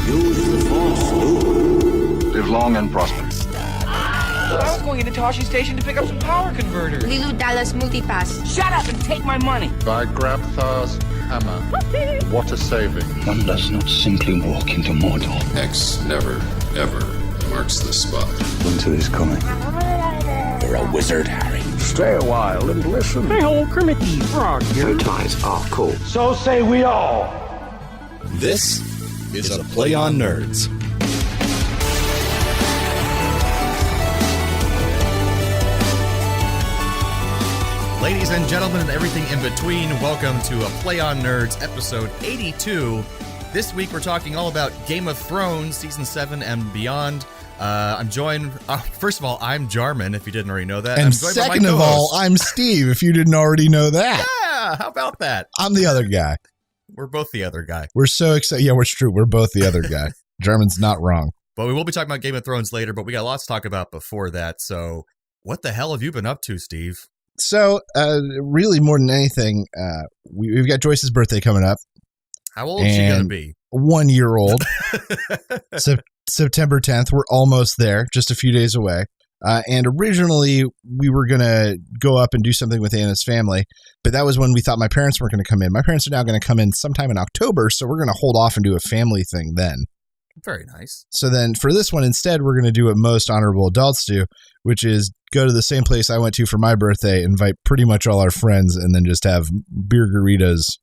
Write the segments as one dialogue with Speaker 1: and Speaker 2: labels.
Speaker 1: Use the Force, Luke.
Speaker 2: Live long and prosper.
Speaker 3: I was going into Toshi Station to pick up some power converters.
Speaker 4: Lilu Dallas Multipass.
Speaker 3: Shut up and take my money.
Speaker 5: By Grabthar's hammer. What a saving.
Speaker 6: One does not simply walk into Mordor.
Speaker 7: X never, ever marks the spot.
Speaker 6: Gunther is coming.
Speaker 1: You're a wizard, Harry.
Speaker 2: Stay a while and listen.
Speaker 8: Hey ho, Kermit the Frog here.
Speaker 1: Your ties are cool.
Speaker 2: So say we all.
Speaker 9: This is a Play on Nerds. Ladies and gentlemen and everything in between, welcome to a Play on Nerds episode 82. This week we're talking all about Game of Thrones season 7 and beyond. I'm joined, first of all, I'm Jarman, if you didn't already know that.
Speaker 10: And second of all, I'm Steve, if you didn't already know that.
Speaker 9: Yeah, how about that?
Speaker 10: I'm the other guy.
Speaker 9: We're both the other guy.
Speaker 10: We're so excited. Yeah, it's true. We're both the other guy. Jarman's not wrong.
Speaker 9: But we will be talking about Game of Thrones later, but we got lots to talk about before that. So what the hell have you been up to, Steve?
Speaker 10: So, really more than anything, we've got Joyce's birthday coming up.
Speaker 9: How old is she going to be?
Speaker 10: 1 year old. September 10th. We're almost there, just a few days away. And originally, we were going to go up and do something with Anna's family, but that was when we thought my parents weren't going to come in. My parents are now going to come in sometime in October, so we're going to hold off and do a family thing then.
Speaker 9: Very nice.
Speaker 10: So then for this one, instead, we're going to do what most honorable adults do, which is go to the same place I went to for my birthday, invite pretty much all our friends, and then just have beer burritos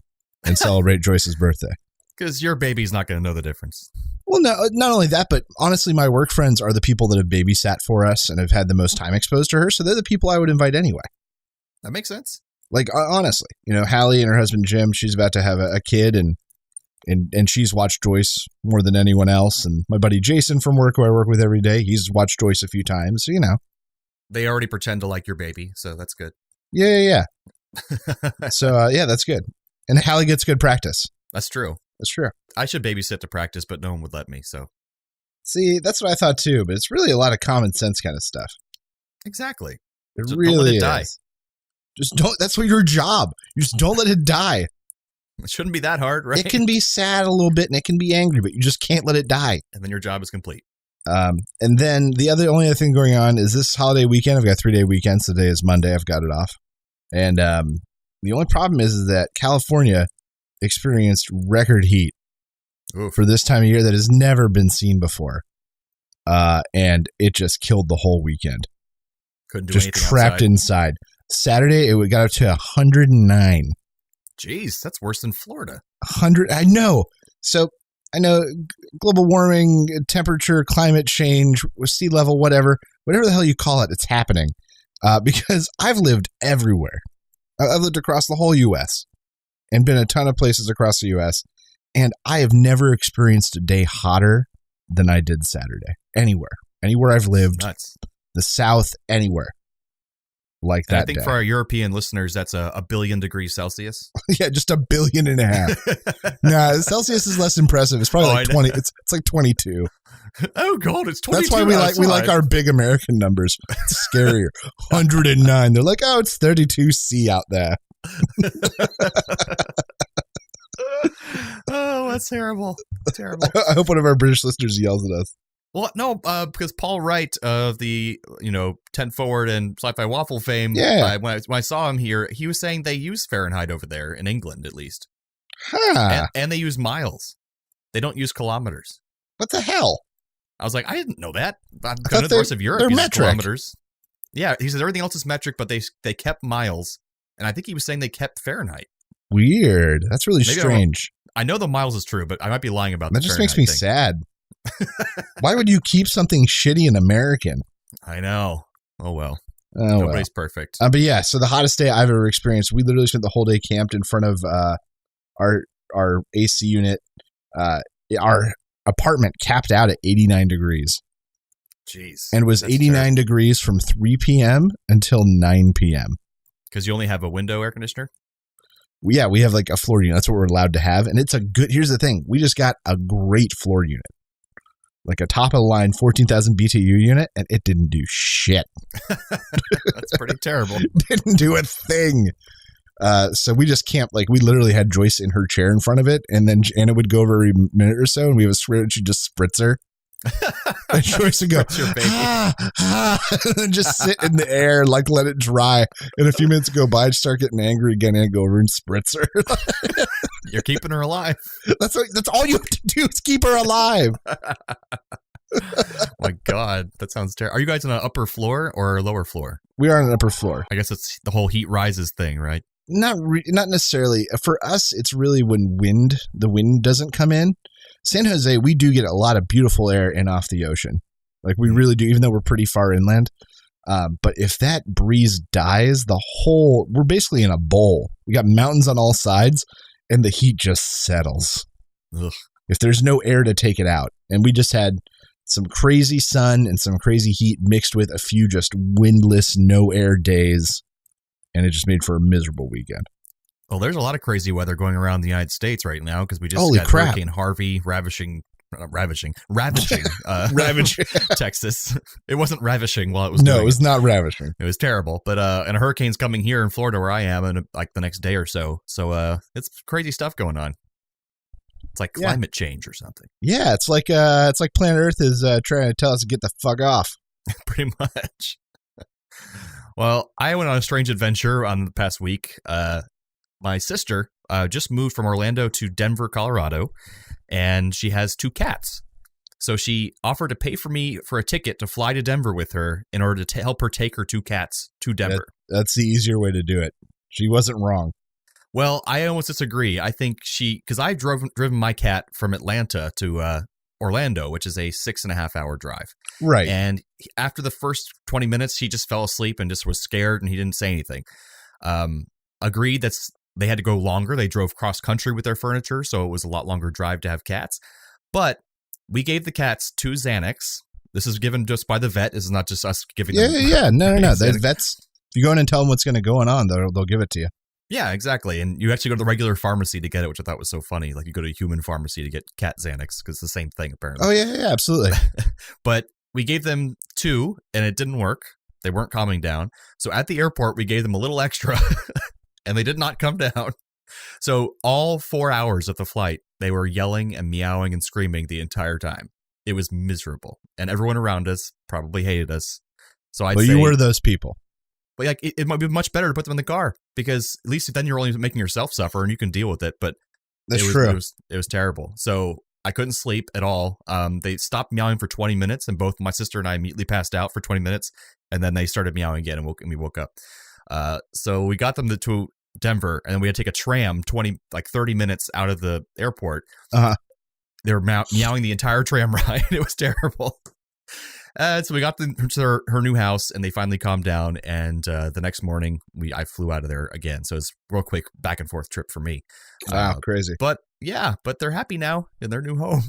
Speaker 10: and celebrate Joyce's birthday.
Speaker 9: Because your baby's not going to know the difference.
Speaker 10: Well, no, not only that, but honestly, my work friends are the people that have babysat for us and have had the most time exposed to her, so they're the people I would invite anyway.
Speaker 9: That makes sense.
Speaker 10: Like, honestly, you know, Hallie and her husband Jim, she's about to have a kid, and she's watched Joyce more than anyone else. And my buddy Jason from work, who I work with every day, he's watched Joyce a few times, so, you know.
Speaker 9: They already pretend to like your baby, so that's good.
Speaker 10: Yeah. So, yeah, that's good. And Hallie gets good practice.
Speaker 9: That's true.
Speaker 10: That's true.
Speaker 9: I should babysit to practice, but no one would let me, so.
Speaker 10: See, that's what I thought too, but it's really a lot of common sense kind of stuff.
Speaker 9: Exactly.
Speaker 10: It
Speaker 9: so
Speaker 10: really
Speaker 9: don't let it
Speaker 10: is.
Speaker 9: Die.
Speaker 10: Just don't, that's what your job. You just don't let it die.
Speaker 9: It shouldn't be that hard, right?
Speaker 10: It can be sad a little bit and it can be angry, but you just can't let it die.
Speaker 9: And then your job is complete.
Speaker 10: And then the only other thing going on is this holiday weekend. I've got 3-day weekends. Today is Monday. I've got it off. And the only problem is that California experienced record heat for this time of year that has never been seen before. And it just killed the whole weekend.
Speaker 9: Couldn't do
Speaker 10: just
Speaker 9: anything
Speaker 10: trapped
Speaker 9: outside.
Speaker 10: Inside. Saturday, it got up to 109.
Speaker 9: Jeez, that's worse than Florida.
Speaker 10: 100. I know. So I know global warming, temperature, climate change, sea level, whatever the hell you call it, it's happening. Because I've lived everywhere. I've lived across the whole U.S. and been a ton of places across the U.S. And I have never experienced a day hotter than I did Saturday. Anywhere I've lived.
Speaker 9: Nuts.
Speaker 10: The South, anywhere. Like that.
Speaker 9: I think
Speaker 10: day.
Speaker 9: for our European listeners, that's a billion degrees Celsius.
Speaker 10: Yeah, just 1.5 billion. Nah, Celsius is less impressive. It's probably like 20. It's like 22.
Speaker 9: Oh God, it's 22.
Speaker 10: That's why we like our big American numbers. It's scarier. 109. They're like, oh, it's 32 C out there.
Speaker 9: Oh, that's terrible. Terrible.
Speaker 10: I hope one of our British listeners yells at us.
Speaker 9: Well, no, because Paul Wright of the 10 Forward and Sci-Fi Waffle fame.
Speaker 10: Yeah.
Speaker 9: When I saw him here, he was saying they use Fahrenheit over there in England, at least.
Speaker 10: Huh.
Speaker 9: And they use miles. They don't use kilometers.
Speaker 10: What the hell?
Speaker 9: I was like, I didn't know that. I'm going to the rest of Europe.
Speaker 10: They're
Speaker 9: uses
Speaker 10: metric.
Speaker 9: Kilometers. Yeah, he says everything else is metric, but they kept miles, and I think he was saying they kept Fahrenheit.
Speaker 10: Weird. That's really strange.
Speaker 9: I know the miles is true, but I might be lying about
Speaker 10: that.
Speaker 9: That
Speaker 10: just makes me sad. Why would you keep something shitty and American?
Speaker 9: I know. Oh well.
Speaker 10: Nobody's
Speaker 9: perfect.
Speaker 10: But yeah, so the hottest day I've ever experienced. We literally spent the whole day camped in front of our AC unit. Our apartment capped out at 89 degrees.
Speaker 9: Jeez.
Speaker 10: And was 89 degrees from 3 p.m. until 9 p.m.
Speaker 9: Because you only have a window air conditioner?
Speaker 10: Yeah, we have like a floor unit. That's what we're allowed to have. And it's here's the thing. We just got a great floor unit. Like a top of the line 14,000 BTU unit, and it didn't do shit.
Speaker 9: That's pretty terrible.
Speaker 10: Didn't do a thing. So we just camped, like we literally had Joyce in her chair in front of it, and then Anna would go over every minute or so, and we have a square and she'd just spritz her. And Joyce would go, and then just sit in the air, like let it dry. And a few minutes go by, I'd start getting angry again, and I'd go over and spritz her.
Speaker 9: You're keeping her alive.
Speaker 10: That's all you have to do is keep her alive.
Speaker 9: My God, that sounds terrible. Are you guys on an upper floor or a lower floor?
Speaker 10: We are on an upper floor.
Speaker 9: I guess it's the whole heat rises thing, right?
Speaker 10: Not necessarily. For us, it's really when the wind doesn't come in. San Jose, we do get a lot of beautiful air in off the ocean. Like we really do, even though we're pretty far inland. But if that breeze dies, we're basically in a bowl. We got mountains on all sides, and the heat just settles.
Speaker 9: Ugh.
Speaker 10: If there's no air to take it out. And we just had some crazy sun and some crazy heat mixed with a few just windless, no air days. And it just made for a miserable weekend.
Speaker 9: Well, there's a lot of crazy weather going around the United States right now because we just
Speaker 10: Holy
Speaker 9: got
Speaker 10: crap.
Speaker 9: Hurricane Harvey ravaging Texas. It wasn't ravishing while it was
Speaker 10: No,
Speaker 9: doing
Speaker 10: it was not ravishing.
Speaker 9: It was terrible. But and a hurricane's coming here in Florida where I am in like the next day or so. So it's crazy stuff going on. It's like climate change or something.
Speaker 10: Yeah, it's like Planet Earth is trying to tell us to get the fuck off.
Speaker 9: Pretty much. Well, I went on a strange adventure on the past week. My sister just moved from Orlando to Denver, Colorado, and she has 2 cats. So she offered to pay for me for a ticket to fly to Denver with her in order to help her take her 2 cats to Denver.
Speaker 10: That's the easier way to do it. She wasn't wrong.
Speaker 9: Well, I almost disagree. I think because I've driven my cat from Atlanta to Orlando, which is a 6.5 hour drive.
Speaker 10: Right.
Speaker 9: And after the first 20 minutes, he just fell asleep and just was scared and he didn't say anything. Agreed they had to go longer. They drove cross country with their furniture, so it was a lot longer drive to have cats. But we gave the cats 2 Xanax. This is given just by the vet. This is not just us giving them.
Speaker 10: Yeah. No. The vets, if you go in and tell them what's going to go on, they'll give it to you.
Speaker 9: Yeah, exactly. And you actually go to the regular pharmacy to get it, which I thought was so funny. Like you go to a human pharmacy to get cat Xanax because it's the same thing, apparently.
Speaker 10: Oh, yeah, absolutely.
Speaker 9: But we gave them 2 and it didn't work. They weren't calming down. So at the airport, we gave them a little extra and they did not come down. So all 4 hours of the flight, they were yelling and meowing and screaming the entire time. It was miserable. And everyone around us probably hated us. So I'd say
Speaker 10: you were those people.
Speaker 9: But like it might be much better to put them in the car because at least then you're only making yourself suffer and you can deal with it. But
Speaker 10: that's true.
Speaker 9: It was terrible. So I couldn't sleep at all. They stopped meowing for 20 minutes and both my sister and I immediately passed out for 20 minutes. And then they started meowing again and we woke up. So we got them to Denver and then we had to take a tram 30 minutes out of the airport.
Speaker 10: Uh-huh.
Speaker 9: They were meowing the entire tram ride. It was terrible. So we got them to her new house and they finally calmed down. And the next morning I flew out of there again. So it's a real quick back and forth trip for me.
Speaker 10: Wow, crazy.
Speaker 9: But they're happy now in their new home.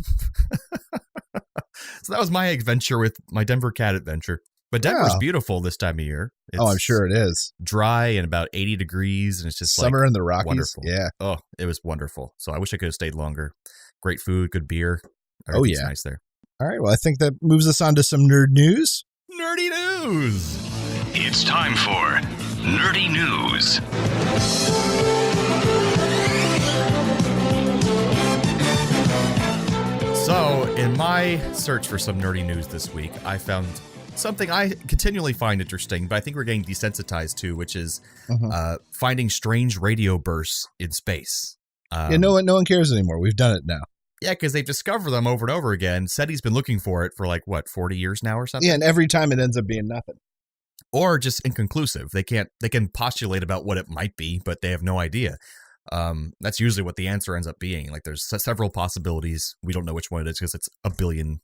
Speaker 9: So that was my adventure with my Denver cat adventure. But Denver's beautiful this time of year.
Speaker 10: I'm sure it is.
Speaker 9: Dry and about 80 degrees. And it's just
Speaker 10: summer in the Rockies.
Speaker 9: Wonderful.
Speaker 10: Yeah.
Speaker 9: Oh, it was wonderful. So I wish I could have stayed longer. Great food, good beer.
Speaker 10: Everything's
Speaker 9: nice there.
Speaker 10: All right. Well, I think that moves us on to some nerd news.
Speaker 9: Nerdy news.
Speaker 11: It's time for Nerdy News.
Speaker 9: So, in my search for some nerdy news this week, I found something I continually find interesting, but I think we're getting desensitized to, which is finding strange radio bursts in space.
Speaker 10: No one cares anymore. We've done it now.
Speaker 9: Yeah, because they've discovered them over and over again. SETI's been looking for it for 40 years now or something?
Speaker 10: Yeah, and every time it ends up being nothing.
Speaker 9: Or just inconclusive. They can postulate about what it might be, but they have no idea. That's usually what the answer ends up being. Like there's several possibilities. We don't know which one it is because it's a billion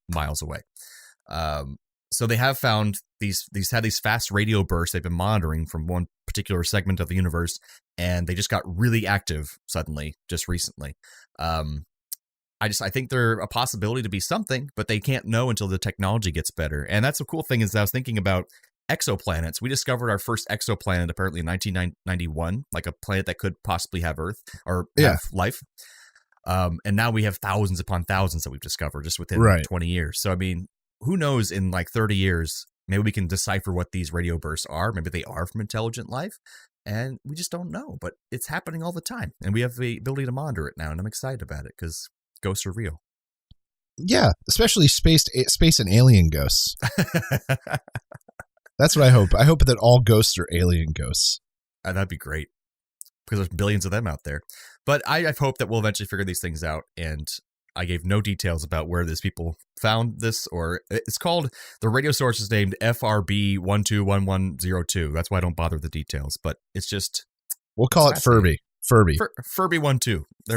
Speaker 9: miles away. So they have found these fast radio bursts they've been monitoring from one particular segment of the universe, and they just got really active suddenly, just recently. I think they're a possibility to be something, but they can't know until the technology gets better. And that's the cool thing is I was thinking about exoplanets. We discovered our first exoplanet apparently in 1991, like a planet that could possibly have Earth or have life. And now we have thousands upon thousands that we've discovered just within 20 years. So, I mean, who knows in 30 years, maybe we can decipher what these radio bursts are. Maybe they are from intelligent life. And we just don't know, but it's happening all the time. And we have the ability to monitor it now, and I'm excited about it because ghosts are real.
Speaker 10: Yeah, especially space and alien ghosts. That's what I hope. I hope that all ghosts are alien ghosts.
Speaker 9: That'd be great because there's billions of them out there. But I hope that we'll eventually figure these things out. And I gave no details about where these people found this, or it's called, the radio source is named FRB121102. That's why I don't bother with the details, but it's just.
Speaker 10: We'll call it Furby. Furby
Speaker 9: 12.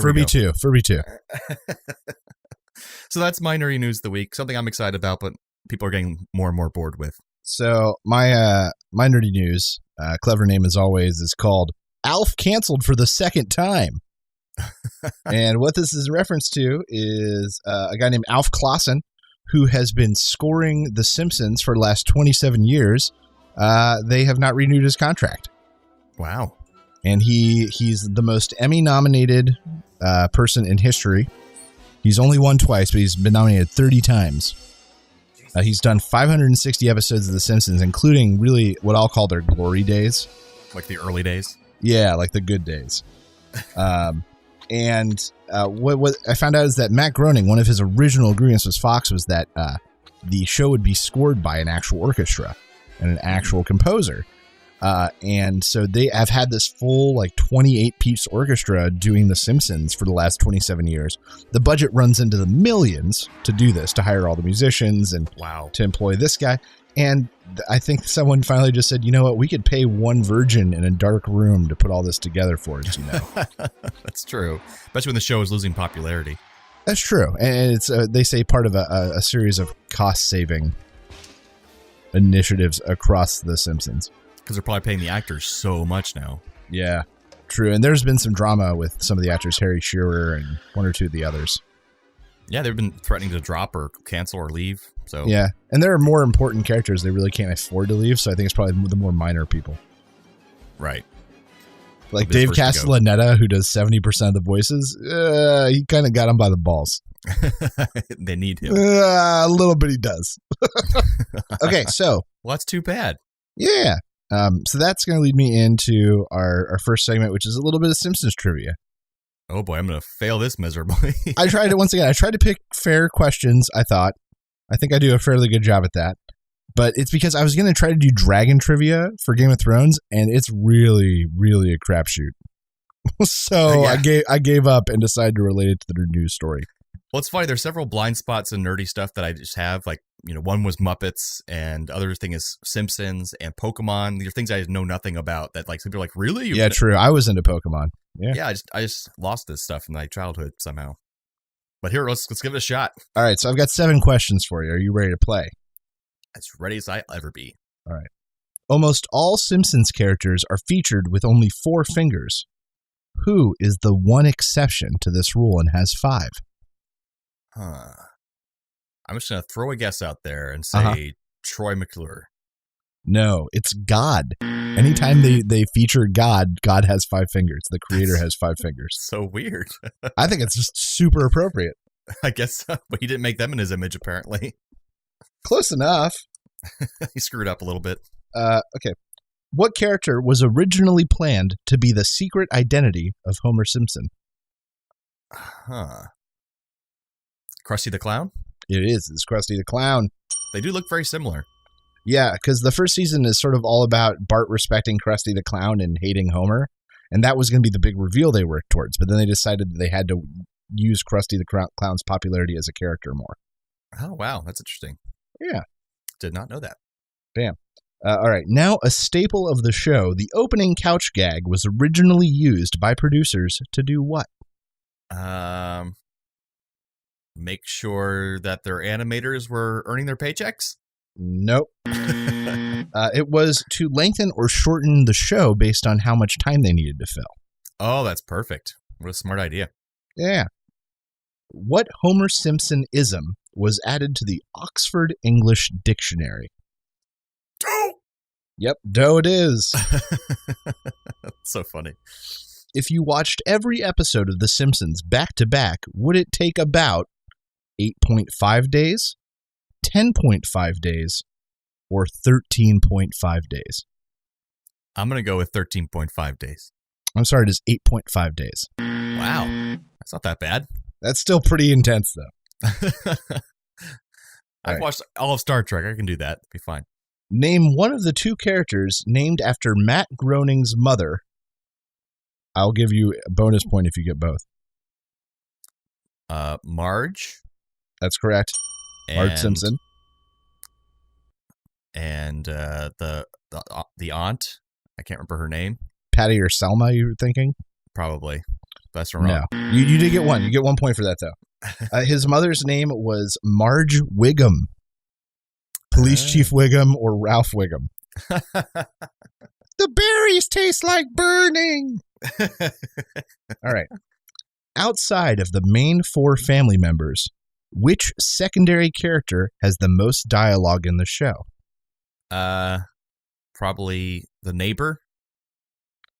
Speaker 10: Furby 2. Furby 2.
Speaker 9: So that's my nerdy news of the week. Something I'm excited about, but people are getting more and more bored with.
Speaker 10: So my nerdy news, clever name as always, is called Alf Canceled for the Second Time. And what this is a reference to is a guy named Alf Clausen, who has been scoring The Simpsons for the last 27 years. They have not renewed his contract.
Speaker 9: Wow.
Speaker 10: And he's the most Emmy-nominated person in history. He's only won twice, but he's been nominated 30 times. He's done 560 episodes of The Simpsons, including really what I'll call their glory days.
Speaker 9: Like the early days?
Speaker 10: Yeah, like the good days. And what I found out is that Matt Groening, one of his original agreements with Fox was that the show would be scored by an actual orchestra and an actual composer. And so they have had this full 28-piece orchestra doing The Simpsons for the last 27 years. The budget runs into the millions to do this, to hire all the musicians and to employ this guy. And I think someone finally just said, you know what, we could pay one virgin in a dark room to put all this together for us, you know.
Speaker 9: That's true. Especially when the show is losing popularity.
Speaker 10: That's true. And it's they say part of a series of cost-saving initiatives across The Simpsons.
Speaker 9: Because they're probably paying the actors so much now.
Speaker 10: Yeah, true. And there's been some drama with some of the actors, Harry Shearer and one or two of the others.
Speaker 9: Yeah, they've been threatening to drop or cancel or leave. So
Speaker 10: yeah, and there are more important characters they really can't afford to leave, so I think it's probably the more minor people.
Speaker 9: Right.
Speaker 10: Like Dave Castellaneta, who does 70% of the voices, he kind of got him by the balls.
Speaker 9: They need him.
Speaker 10: A little bit he does. Okay, so.
Speaker 9: Well, that's too bad.
Speaker 10: Yeah. So that's going to lead me into our first segment, which is a little bit of Simpsons trivia.
Speaker 9: Oh boy, I'm going to fail this miserably.
Speaker 10: I tried to pick fair questions, I thought. I think I do a fairly good job at that. But it's because I was going to try to do dragon trivia for Game of Thrones, and it's really, really a crapshoot. So yeah. I gave up and decided to relate it to the news story.
Speaker 9: Well, it's funny. There's several blind spots and nerdy stuff that I just have. Like, one was Muppets, and other thing is Simpsons and Pokemon. These are things I know nothing about. That people are like, really?
Speaker 10: Yeah, true. I was into Pokemon.
Speaker 9: Yeah. I just lost this stuff in my childhood somehow. But here, let's give it a shot.
Speaker 10: All right, so I've got 7 questions for you. Are you ready to play?
Speaker 9: As ready as I'll ever be.
Speaker 10: All right. Almost all Simpsons characters are featured with only 4 fingers. Who is the one exception to this rule and has 5?
Speaker 9: I'm just going to throw a guess out there and say Troy McClure.
Speaker 10: No, it's God. Anytime they feature God has 5 fingers. The creator has 5 fingers.
Speaker 9: So weird.
Speaker 10: I think it's just super appropriate.
Speaker 9: I guess so, but he didn't make them in his image, apparently.
Speaker 10: Close enough.
Speaker 9: He screwed up a little bit.
Speaker 10: Okay. What character was originally planned to be the secret identity of Homer Simpson?
Speaker 9: Krusty the Clown?
Speaker 10: It is. It's Krusty the Clown.
Speaker 9: They do look very similar.
Speaker 10: Yeah, because the first season is sort of all about Bart respecting Krusty the Clown and hating Homer. And that was going to be the big reveal they worked towards. But then they decided that they had to use Krusty the Clown's popularity as a character more.
Speaker 9: Oh, wow. That's interesting.
Speaker 10: Yeah.
Speaker 9: Did not know that.
Speaker 10: Bam. All right. Now, a staple of the show, the opening couch gag was originally used by producers to do what?
Speaker 9: Make sure that their animators were earning their paychecks?
Speaker 10: Nope. It was to lengthen or shorten the show based on how much time they needed to fill.
Speaker 9: Oh, that's perfect. What a smart idea.
Speaker 10: Yeah. What Homer Simpson-ism was added to the Oxford English Dictionary?
Speaker 9: Doe!
Speaker 10: Yep, doe it is.
Speaker 9: That's so funny.
Speaker 10: If you watched every episode of The Simpsons back to back, would it take about 8.5 days, 10.5 days, or 13.5 days?
Speaker 9: I'm going to go with 13.5 days.
Speaker 10: I'm sorry, it is 8.5 days.
Speaker 9: Wow. That's not that bad.
Speaker 10: That's still pretty intense, though.
Speaker 9: I've watched all of Star Trek. I can do that. Be fine.
Speaker 10: Name one of the two characters named after Matt Groening's mother. I'll give you a bonus point if you get both.
Speaker 9: Marge.
Speaker 10: That's correct. Marge Simpson.
Speaker 9: And the aunt. I can't remember her name.
Speaker 10: Patty or Selma, you were thinking?
Speaker 9: Probably. That's wrong. No.
Speaker 10: You did get one. You get 1 point for that, though. His mother's name was Marge Wiggum. Police Chief Wiggum or Ralph Wiggum. The berries taste like burning. All right. Outside of the main four family members, which secondary character has the most dialogue in the show?
Speaker 9: Probably the neighbor.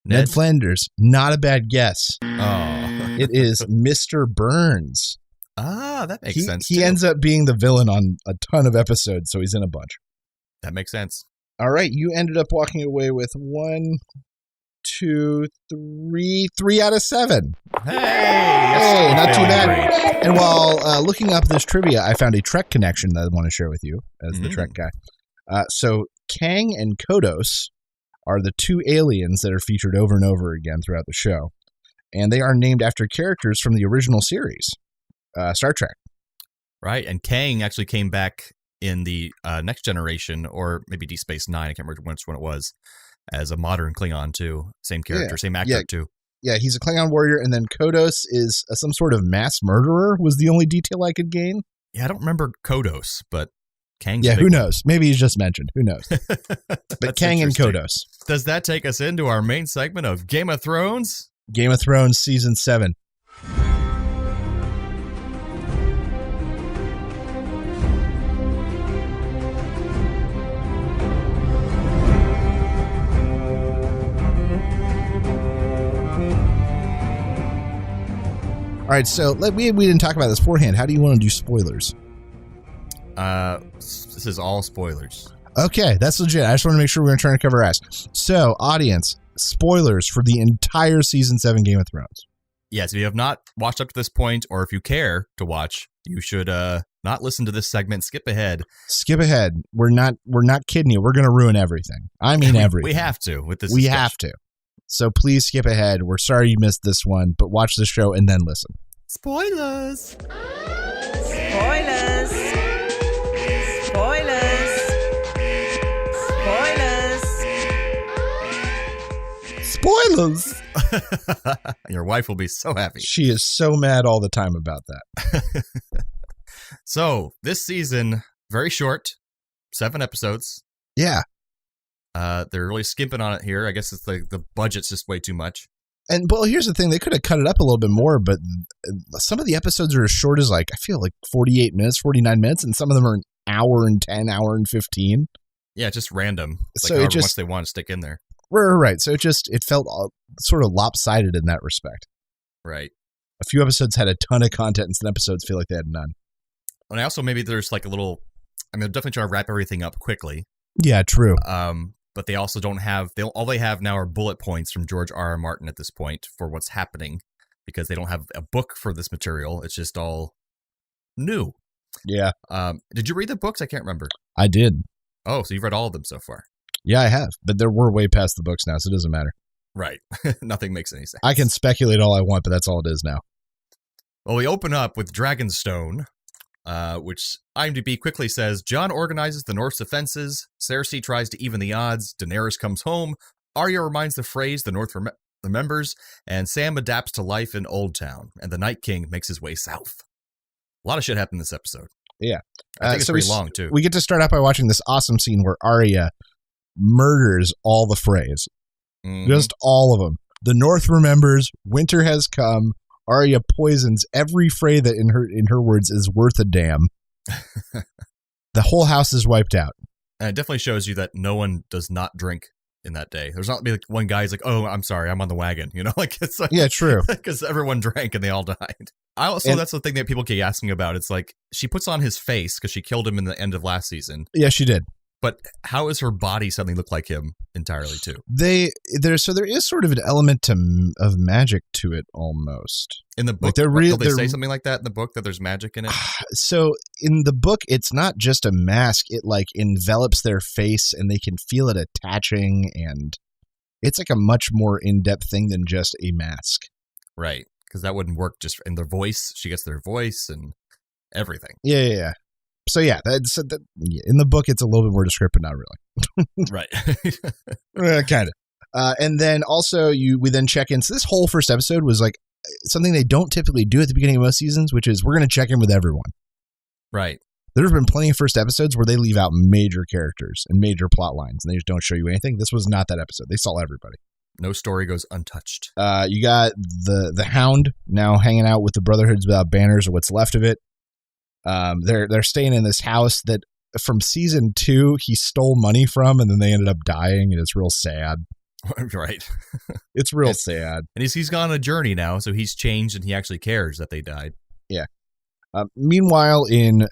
Speaker 10: Ned Flanders. Not a bad guess.
Speaker 9: Oh.
Speaker 10: It is Mr. Burns.
Speaker 9: Ah, that makes sense.
Speaker 10: He ends up being the villain on a ton of episodes, so he's in a bunch.
Speaker 9: That makes sense.
Speaker 10: All right, you ended up walking away with 1, 2, 3 out of 7. Hey, not too bad. Great. And while looking up this trivia, I found a Trek connection that I want to share with you as the Trek guy. So Kang and Kodos are the two aliens that are featured over and over again throughout the show, and they are named after characters from the original series, Star Trek.
Speaker 9: Right, and Kang actually came back in the Next Generation, or maybe Deep Space Nine, I can't remember which one it was, as a modern Klingon too. Same character, same actor too. Yeah, he's a Klingon warrior, and then Kodos is some sort of mass murderer, was the only detail I could gain. Yeah, I don't remember Kodos, but Kang's who knows? Maybe he's just mentioned. Who knows? But Kang and Kodos. Does that take us into our main segment of Game of Thrones? Game of Thrones Season 7. All right, so we didn't talk about this beforehand. How do you want to do spoilers? This is all spoilers. Okay, that's legit. I just want to make sure we're trying to cover ass. So, audience, spoilers for the entire Season 7 Game of Thrones. Yes, if you have not watched up to this point, or if you care to watch, you should not listen to this segment. Skip ahead. Skip ahead. We're not kidding you. We're going to ruin everything. I mean everything. We have to with this. We have to. So please skip ahead. We're sorry you missed this one, but watch the show and then listen. Spoilers. Spoilers. Spoilers. Spoilers. Spoilers. Your wife will be so happy. She is so mad all the time about that. So, this season, very short, 7 episodes. Yeah. They're really skimping on it here. I guess it's the budget's just way too much. And, well, here's the thing. They could have cut it up a little bit more, but some of the episodes are as short as, I feel like 48 minutes, 49 minutes, and some of them are an hour and 10, hour and 15. Yeah, just random. It's so however much they want to stick in there. Right. So it felt sort of lopsided in that respect. Right. A few episodes had a ton of content, and some episodes feel like they had none. And also maybe there's they're definitely trying to wrap everything up quickly. Yeah, true. But they also don't have, all they have now are bullet points from George R.R. Martin at this point for what's happening, because they don't have a book for this material. It's just all new. Yeah. Did you read the books? I can't remember. I did. Oh, so you've read all of them so far? Yeah, I have. But we're way past the books now, so it doesn't matter. Right. Nothing makes any sense. I can speculate all I want, but that's all it is now. Well, we open up with Dragonstone, which IMDb quickly says, Jon organizes the North's defenses, Cersei tries to even the odds, Daenerys comes home, Arya reminds the Freys the North remembers, and Sam adapts to life in Old Town, and the Night King makes his way south. A lot of shit happened in this episode. Yeah. I think it's pretty long, too. We get to start out by watching this awesome scene where Arya murders all the Freys. Mm-hmm. Just all of them. The North remembers, winter has come, Arya poisons every Frey that, in her words, is worth a damn. The whole house is wiped out. And it definitely shows you that no one does not drink in that day. There's not one guy's like, oh, I'm sorry, I'm on the wagon. It's like, yeah, true. Because everyone drank and they all died. That's the thing that people keep asking about. It's like, she puts on his face because she killed him in the end of last season. Yeah, she did. But how is her body suddenly look like him entirely too?
Speaker 10: There is sort of an element of magic to it almost.
Speaker 9: In the book,
Speaker 10: like
Speaker 9: they say something like that in the book, that there's magic in it?
Speaker 10: So in the book, it's not just a mask. It like envelops their face and they can feel it attaching, and it's like a much more in-depth thing than just a mask.
Speaker 9: Right, because that wouldn't work just in their voice. She gets their voice and everything.
Speaker 10: Yeah. So yeah, in the book, it's a little bit more descriptive, not really.
Speaker 9: Right.
Speaker 10: Kind of. And then also we then check in. So this whole first episode was like something they don't typically do at the beginning of most seasons, which is we're going to check in with everyone.
Speaker 9: Right.
Speaker 10: There have been plenty of first episodes where they leave out major characters and major plot lines, and they just don't show you anything. This was not that episode. They saw everybody.
Speaker 9: No story goes untouched.
Speaker 10: You got the Hound now hanging out with the Brotherhoods Without Banners, or what's left of it. They're staying in this house that from season 2 he stole money from, and then they ended up dying, and it's real sad.
Speaker 9: Right.
Speaker 10: It's real sad.
Speaker 9: And he's gone on a journey now, so he's changed, and he actually cares that they died.
Speaker 10: Yeah. Meanwhile, in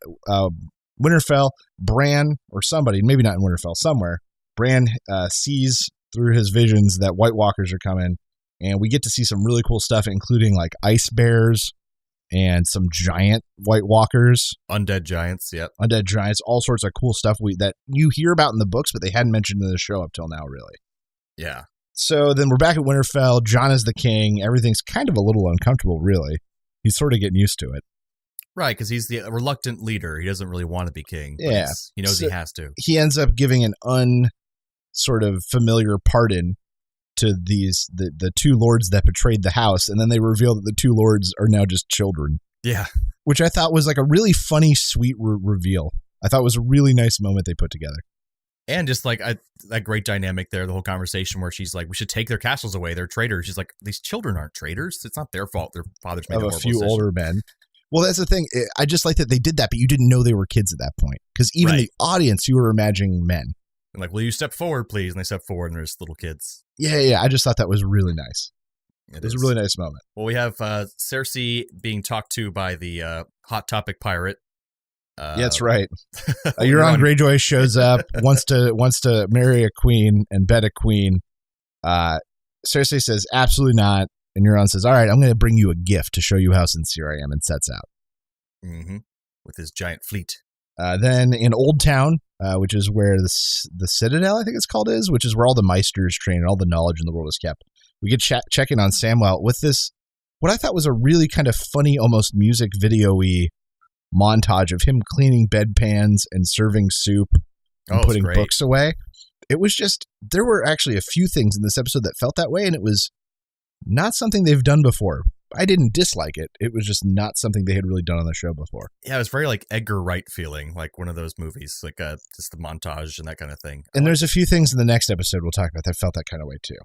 Speaker 10: Winterfell, Bran, or somebody, maybe not in Winterfell, somewhere, Bran sees through his visions that White Walkers are coming, and we get to see some really cool stuff, including like ice bears and some giant White Walkers.
Speaker 9: Undead giants, yep.
Speaker 10: Undead giants, all sorts of cool stuff that you hear about in the books, but they hadn't mentioned in the show up till now, really.
Speaker 9: Yeah.
Speaker 10: So then we're back at Winterfell. Jon is the king. Everything's kind of a little uncomfortable, really. He's sort of getting used to it.
Speaker 9: Right, because he's the reluctant leader. He doesn't really want to be king.
Speaker 10: Yeah.
Speaker 9: He knows he has to.
Speaker 10: He ends up giving an sort of familiar pardon to the two lords that betrayed the house, and then they reveal that the two lords are now just children.
Speaker 9: Yeah.
Speaker 10: Which I thought was like a really funny, sweet reveal. I thought it was a really nice moment they put together.
Speaker 9: And just like that great dynamic there, the whole conversation where she's like, we should take their castles away. They're traitors. She's like, these children aren't traitors. It's not their fault. Their fathers made
Speaker 10: a few older men. Well, that's the thing. I just like that they did that, but you didn't know they were kids at that point. Because even the audience, you were imagining men.
Speaker 9: And like, will you step forward, please? And they step forward, and there's little kids.
Speaker 10: Yeah. I just thought that was really nice. It was a really nice moment.
Speaker 9: Well, we have Cersei being talked to by the Hot Topic pirate.
Speaker 10: Yeah, that's right. Euron Greyjoy shows up, wants to marry a queen and bed a queen. Cersei says, absolutely not. And Euron says, all right, I'm going to bring you a gift to show you how sincere I am, and sets out.
Speaker 9: Mm-hmm. With his giant fleet.
Speaker 10: Then in Old Town, which is where the Citadel, I think it's called, is, which is where all the Meisters train and all the knowledge in the world is kept. We get check in on Samwell with this, what I thought was a really kind of funny, almost music video-y montage of him cleaning bedpans and serving soup and putting books away. It was just, there were actually a few things in this episode that felt that way, and it was not something they've done before. I didn't dislike it. It was just not something they had really done on the show before.
Speaker 9: Yeah, it was very like Edgar Wright feeling, like one of those movies, like just the montage and that kind of thing.
Speaker 10: And there's a few things in the next episode we'll talk about that felt that kind of way too.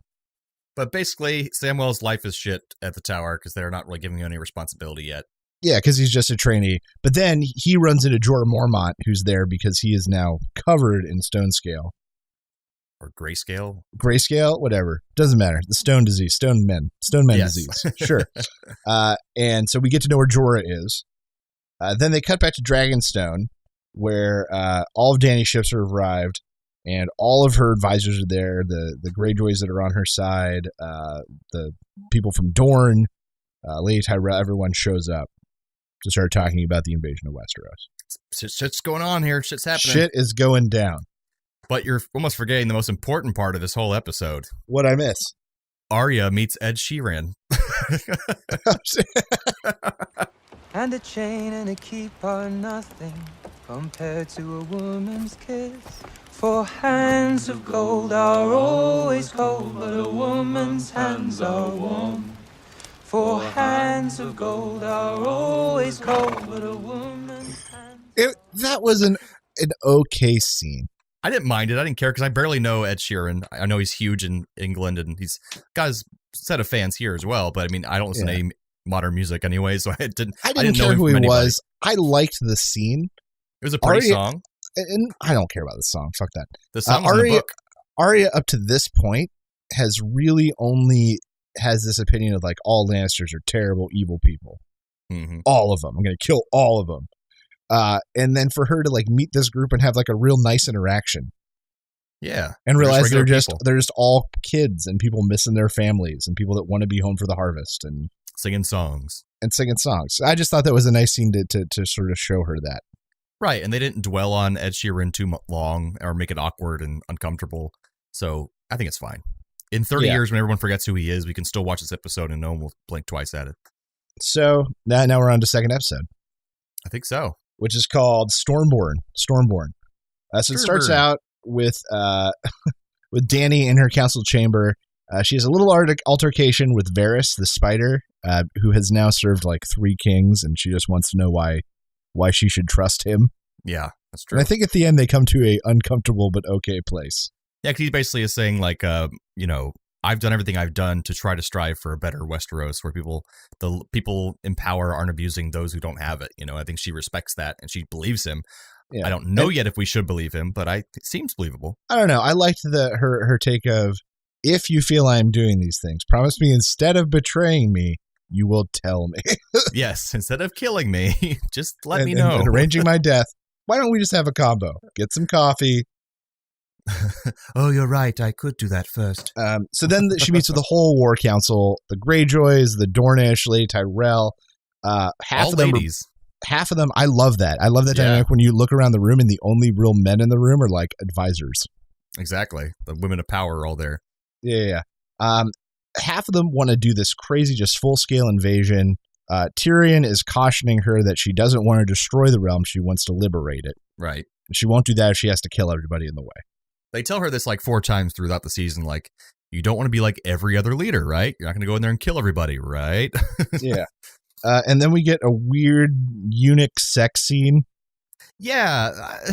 Speaker 9: But basically, Samwell's life is shit at the tower because they're not really giving him any responsibility yet.
Speaker 10: Yeah, because he's just a trainee. But then he runs into Jorah Mormont, who's there because he is now covered in stone scale.
Speaker 9: Or grayscale?
Speaker 10: Grayscale? Whatever. Doesn't matter. The stone disease. Stone men disease. Sure. And so we get to know where Jorah is. Then they cut back to Dragonstone, where all of Dany's ships have arrived, and all of her advisors are there, the Greyjoys that are on her side, the people from Dorne, Lady Tyrell, everyone shows up to start talking about the invasion of Westeros.
Speaker 9: Shit's going on here. Shit's happening.
Speaker 10: Shit is going down.
Speaker 9: But you're almost forgetting the most important part of this whole episode.
Speaker 10: What'd I miss?
Speaker 9: Arya meets Ed Sheeran.
Speaker 12: And a chain and a keep are nothing compared to a woman's kiss. For hands of gold are always cold, but a woman's hands are warm. For hands of gold are always cold, but a woman's hands...
Speaker 10: That was an okay scene.
Speaker 9: I didn't mind it. I didn't care because I barely know Ed Sheeran. I know he's huge in England and he's got his set of fans here as well. But I mean, I don't listen to any modern music anyway, so I didn't
Speaker 10: care who he was. I liked the scene.
Speaker 9: It was a pretty song.
Speaker 10: And I don't care about the song. Fuck that.
Speaker 9: The song was in the book.
Speaker 10: Arya, up to this point, has really only has this opinion of like all Lannisters are terrible, evil people.
Speaker 9: Mm-hmm.
Speaker 10: All of them. I'm going to kill all of them. And then for her to like meet this group and have like a real nice interaction
Speaker 9: Yeah.
Speaker 10: And realize they're
Speaker 9: regular
Speaker 10: just all kids and people missing their families and people that want to be home for the harvest and
Speaker 9: singing songs.
Speaker 10: I just thought that was a nice scene to sort of show her that.
Speaker 9: Right, and they didn't dwell on Ed Sheeran too long or make it awkward and uncomfortable. So I think it's fine. In 30 years, when everyone forgets who he is, we can still watch this episode and no one will blink twice at it.
Speaker 10: So now we're on to second episode.
Speaker 9: I think so.
Speaker 10: Which is called Stormborn. So it starts out with with Dani in her council chamber. She has a little altercation with Varys, the spider, who has now served like 3 kings, and she just wants to know why she should trust him.
Speaker 9: Yeah, that's true.
Speaker 10: And I think at the end they come to a uncomfortable but okay place.
Speaker 9: Yeah, because he basically is saying like, I've done everything I've done to try to strive for a better Westeros where the people in power aren't abusing those who don't have it. I think she respects that and she believes him. Yeah. I don't know yet if we should believe him, but it seems believable.
Speaker 10: I don't know. I liked her take of, if you feel I'm doing these things, promise me instead of betraying me, you will tell me.
Speaker 9: Yes, instead of killing me, just let me know.
Speaker 10: And arranging my death. Why don't we just have a combo? Get some coffee.
Speaker 9: Oh, you're right. I could do that first.
Speaker 10: So then she meets with the whole war council, the Greyjoys, the Dornish, Lady Tyrell. Half of them, I love that. I love that dynamic when you look around the room and the only real men in the room are like advisors.
Speaker 9: Exactly. The women of power are all there.
Speaker 10: Yeah. Half of them want to do this crazy, just full-scale invasion. Tyrion is cautioning her that she doesn't want to destroy the realm. She wants to liberate it.
Speaker 9: Right.
Speaker 10: She won't do that if she has to kill everybody in the way.
Speaker 9: They tell her this like 4 times throughout the season, like, you don't want to be like every other leader, right? You're not going to go in there and kill everybody, right?
Speaker 10: Yeah. And then we get a weird eunuch sex scene.
Speaker 9: Yeah.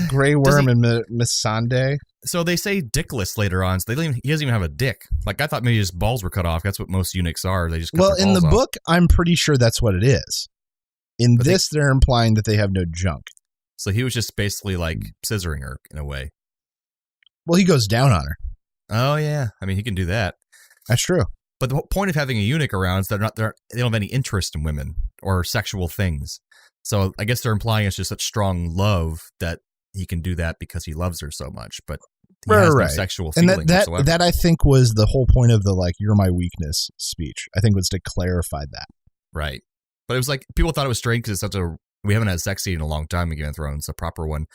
Speaker 10: Grey Worm and Missandei.
Speaker 9: So they say dickless later on. So he doesn't even have a dick. Like, I thought maybe his balls were cut off. That's what most eunuchs are. They just cut their
Speaker 10: in the
Speaker 9: balls off.
Speaker 10: book, I'm pretty sure that's what it is. They're implying that they have no junk.
Speaker 9: So he was just basically like scissoring her in a way.
Speaker 10: Well, he goes down on her.
Speaker 9: Oh yeah, I mean he can do that.
Speaker 10: That's true.
Speaker 9: But the whole point of having a eunuch around is they don't have any interest in women or sexual things. So I guess they're implying it's just such strong love that he can do that because he loves her so much. But he has no sexual feeling whatsoever.
Speaker 10: That I think was the whole point of the like "you're my weakness" speech. I think was to clarify that.
Speaker 9: Right. But it was like people thought it was strange because we haven't had a sex scene in a long time in Game of Thrones, a proper one.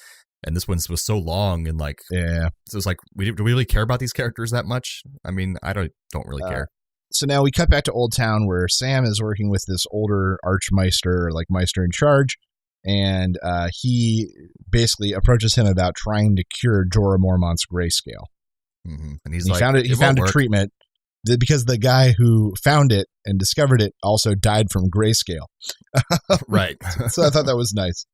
Speaker 9: And this one was so long and like,
Speaker 10: yeah.
Speaker 9: So it was like, do we really care about these characters that much? I mean, I don't really care.
Speaker 10: So now we cut back to Old Town where Sam is working with this older archmeister, like Meister in charge. And he basically approaches him about trying to cure Jorah Mormont's grayscale.
Speaker 9: Mm-hmm. And he
Speaker 10: found a treatment because the guy who found it and discovered it also died from grayscale.
Speaker 9: Right.
Speaker 10: So I thought that was nice.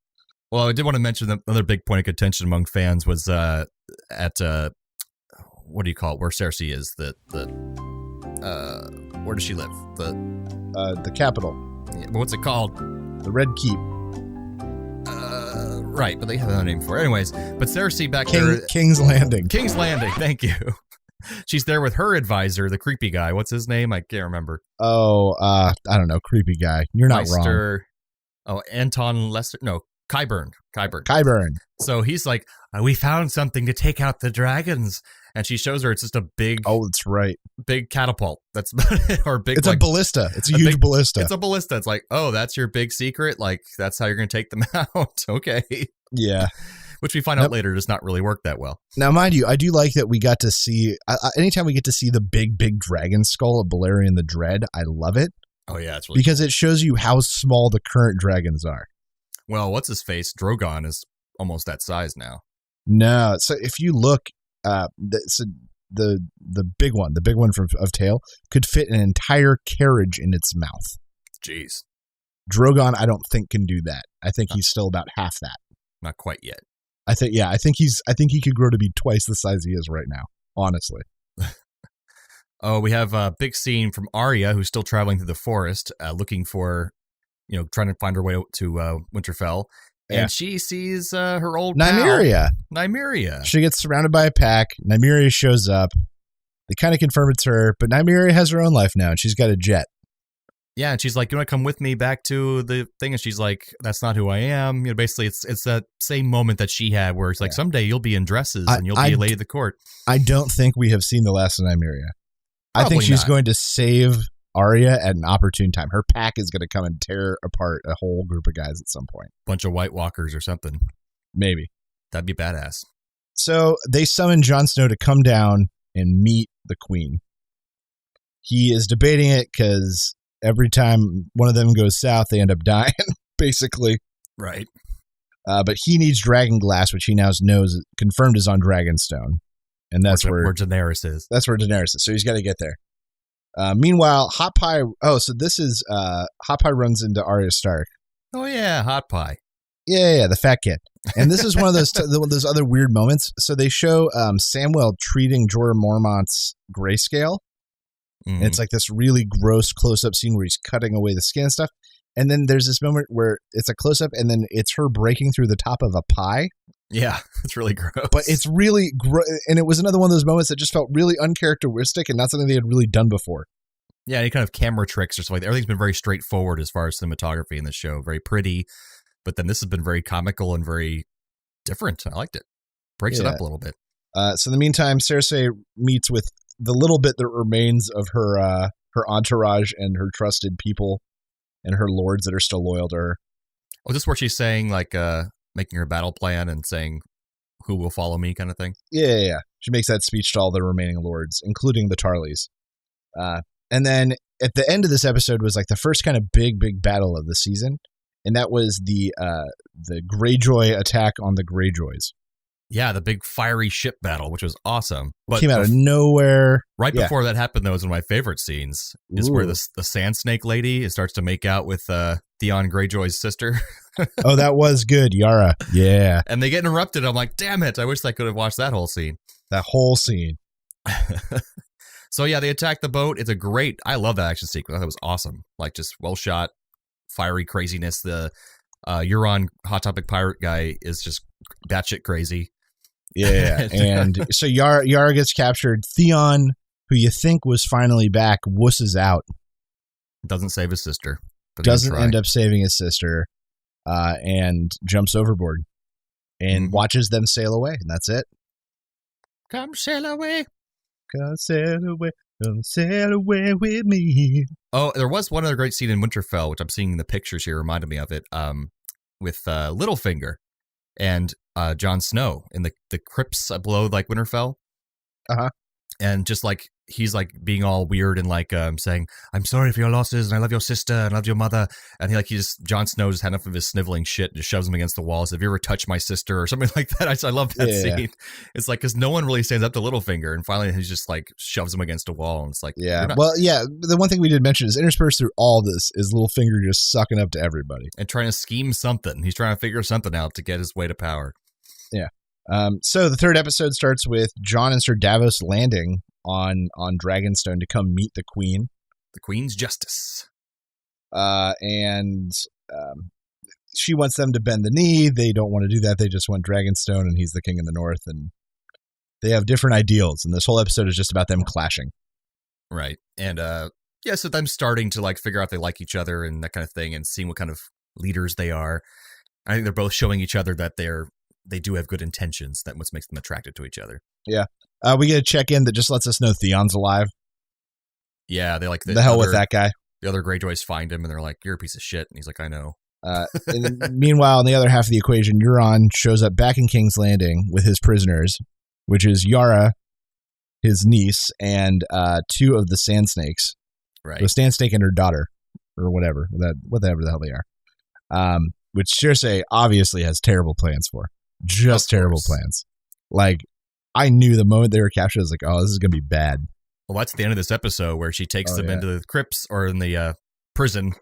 Speaker 9: Well, I did want to mention that another big point of contention among fans was at what do you call it? Where Cersei is where does she live?
Speaker 10: The capital.
Speaker 9: Yeah, but what's it called?
Speaker 10: The Red Keep.
Speaker 9: Right, but they have another name for it. Anyways, but Cersei back there.
Speaker 10: King's Landing.
Speaker 9: King's Landing. Thank you. She's there with her advisor, the creepy guy. What's his name? I can't remember.
Speaker 10: Oh, I don't know. Creepy guy. You're not wrong.
Speaker 9: Oh, Anton Lester. No. Qyburn. So he's like, we found something to take out the dragons, and she shows her it's just a big.
Speaker 10: Oh, that's right.
Speaker 9: Big catapult. That's or big.
Speaker 10: It's like, a ballista. It's a huge ballista.
Speaker 9: It's a ballista. It's like, oh, that's your big secret. Like that's how you're going to take them out. Okay.
Speaker 10: Yeah.
Speaker 9: Which we find out later does not really work that well.
Speaker 10: Now, mind you, I do like that we got to see. Anytime we get to see the big dragon skull of Balerion the Dread, I love it.
Speaker 9: Oh yeah, it's really
Speaker 10: because it shows you how small the current dragons are.
Speaker 9: Well, what's his face? Drogon is almost that size now.
Speaker 10: No, so if you look, the big one of Tail could fit an entire carriage in its mouth.
Speaker 9: Jeez,
Speaker 10: Drogon, I don't think can do that. I think he's still about half that.
Speaker 9: Not quite yet.
Speaker 10: I think he could grow to be twice the size he is right now. Honestly.
Speaker 9: Oh, we have a big scene from Arya, who's still traveling through the forest, looking for. Trying to find her way to Winterfell. And she sees her old
Speaker 10: Nymeria.
Speaker 9: Pal, Nymeria.
Speaker 10: She gets surrounded by a pack. Nymeria shows up. They kind of confirm it's her, but Nymeria has her own life now, and she's got a jet.
Speaker 9: Yeah, and she's like, "You want to come with me back to the thing?" And she's like, "That's not who I am." You know, basically, it's that same moment that she had, where it's like, "Someday you'll be in dresses and you'll be a lady of the court."
Speaker 10: I don't think we have seen the last of Nymeria. I think
Speaker 9: Probably
Speaker 10: she's
Speaker 9: not.
Speaker 10: going to save Arya at an opportune time. Her pack is going to come and tear apart a whole group of guys at some point.
Speaker 9: Bunch of White Walkers or something.
Speaker 10: Maybe.
Speaker 9: That'd be badass.
Speaker 10: So they summon Jon Snow to come down and meet the queen. He is debating it because every time one of them goes south, they end up dying, basically.
Speaker 9: Right.
Speaker 10: But he needs dragon glass, which he now knows confirmed is on Dragonstone. And that's where
Speaker 9: Daenerys is.
Speaker 10: That's where Daenerys is. So he's got to get there. Meanwhile, Hot Pie. Oh, so this is Hot Pie runs into Arya Stark.
Speaker 9: Oh yeah, Hot Pie.
Speaker 10: Yeah, the fat kid. And this is one of those other weird moments. So they show Samwell treating Jorah Mormont's grayscale.
Speaker 9: Mm-hmm.
Speaker 10: And it's like this really gross close-up scene where he's cutting away the skin and stuff. And then there's this moment where it's a close-up and then it's her breaking through the top of a pie.
Speaker 9: Yeah, it's really gross.
Speaker 10: But it's really and it was another one of those moments that just felt really uncharacteristic and not something they had really done before.
Speaker 9: Yeah, any kind of camera tricks or something like that. Everything's been very straightforward as far as cinematography in the show. Very pretty. But then this has been very comical and very different. I liked it. Breaks it up a little bit.
Speaker 10: So in the meantime, Cersei meets with the little bit that remains of her entourage and her trusted people and her lords that are still loyal to her.
Speaker 9: Oh, this is where she's saying, like, making her battle plan and saying who will follow me kind of thing?
Speaker 10: Yeah. She makes that speech to all the remaining lords, including the Tarleys. And then at the end of this episode was like the first kind of big battle of the season. And that was the Greyjoy attack on the Greyjoys.
Speaker 9: Yeah, the big fiery ship battle, which was awesome. But
Speaker 10: came out of nowhere.
Speaker 9: Right before that happened, though, was one of my favorite scenes. Is where the Sand Snake lady starts to make out with Theon Greyjoy's sister.
Speaker 10: Oh, that was good, Yara. Yeah.
Speaker 9: And they get interrupted. I'm like, damn it. I wish I could have watched that whole scene.
Speaker 10: That whole scene.
Speaker 9: So, yeah, they attack the boat. It's I love that action sequence. I thought it was awesome. Like, just well shot, fiery craziness. The Euron Hot Topic pirate guy is just batshit crazy.
Speaker 10: Yeah, and so Yara gets captured. Theon, who you think was finally back, wusses out.
Speaker 9: Doesn't save his sister. But
Speaker 10: doesn't end up saving his sister, and jumps overboard and watches them sail away, and that's it.
Speaker 9: Come sail away.
Speaker 10: Come sail away. Come sail away with me.
Speaker 9: Oh, there was one other great scene in Winterfell, which I'm seeing in the pictures here, reminded me of it, with Littlefinger and Jon Snow in the crypts below like Winterfell.
Speaker 10: Uh-huh.
Speaker 9: And just like he's like being all weird and like saying, "I'm sorry for your losses and I love your sister and I love your mother." And Jon Snow just had enough of his sniveling shit and just shoves him against the wall. Says, "Have you ever touched my sister?" or something like that. I love that scene. It's like, because no one really stands up to Littlefinger, and finally he just like shoves him against a wall, and it's like,
Speaker 10: the one thing we did mention is interspersed through all this is Littlefinger just sucking up to everybody
Speaker 9: and trying to scheme something. He's trying to figure something out to get his way to power.
Speaker 10: Yeah. So the third episode starts with Jon and Sir Davos landing on Dragonstone to come meet the Queen.
Speaker 9: The Queen's Justice.
Speaker 10: And she wants them to bend the knee. They don't want to do that. They just want Dragonstone, and he's the king in the north, and they have different ideals. And this whole episode is just about them clashing.
Speaker 9: Right. And so them starting to like figure out they like each other and that kind of thing, and seeing what kind of leaders they are. I think they're both showing each other that they do have good intentions. That what makes them attracted to each other.
Speaker 10: Yeah. We get a check-in that just lets us know Theon's alive.
Speaker 9: Yeah, they like
Speaker 10: the hell with that guy.
Speaker 9: The other Greyjoys find him and they're like, "You're a piece of shit." And he's like, "I know."
Speaker 10: And then, meanwhile, on the other half of the equation, Euron shows up back in King's Landing with his prisoners, which is Yara, his niece, and two of the Sand Snakes.
Speaker 9: Right.
Speaker 10: The Sand Snake and her daughter, or whatever the hell they are. Which Cersei obviously has terrible plans for. Just terrible plans. Like, I knew the moment they were captured, I was like, oh, this is going to be bad.
Speaker 9: Well, that's the end of this episode where she takes them into the crypts or in the prison,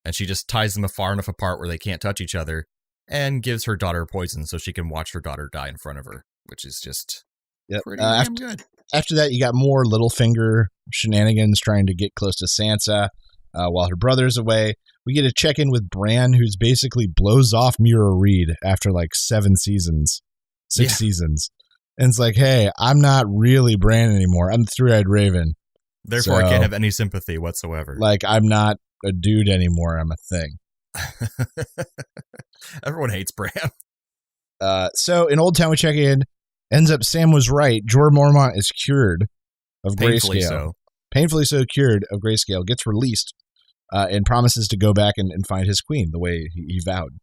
Speaker 9: and she just ties them far enough apart where they can't touch each other and gives her daughter poison so she can watch her daughter die in front of her, which is just pretty damn good. After
Speaker 10: that, you got more Littlefinger shenanigans trying to get close to Sansa while her brother's away. We get a check-in with Bran, who's basically blows off Mira Reed after like 6 seasons. And it's like, hey, I'm not really Bran anymore. I'm the Three-Eyed Raven.
Speaker 9: Therefore, I can't have any sympathy whatsoever.
Speaker 10: Like, I'm not a dude anymore. I'm a thing.
Speaker 9: Everyone hates Bram.
Speaker 10: So in Old Town, we check in. Ends up Sam was right. Jorah Mormont is cured of
Speaker 9: Painfully
Speaker 10: grayscale.
Speaker 9: so.
Speaker 10: Painfully so cured of grayscale. Gets released and promises to go back and find his queen the way he vowed.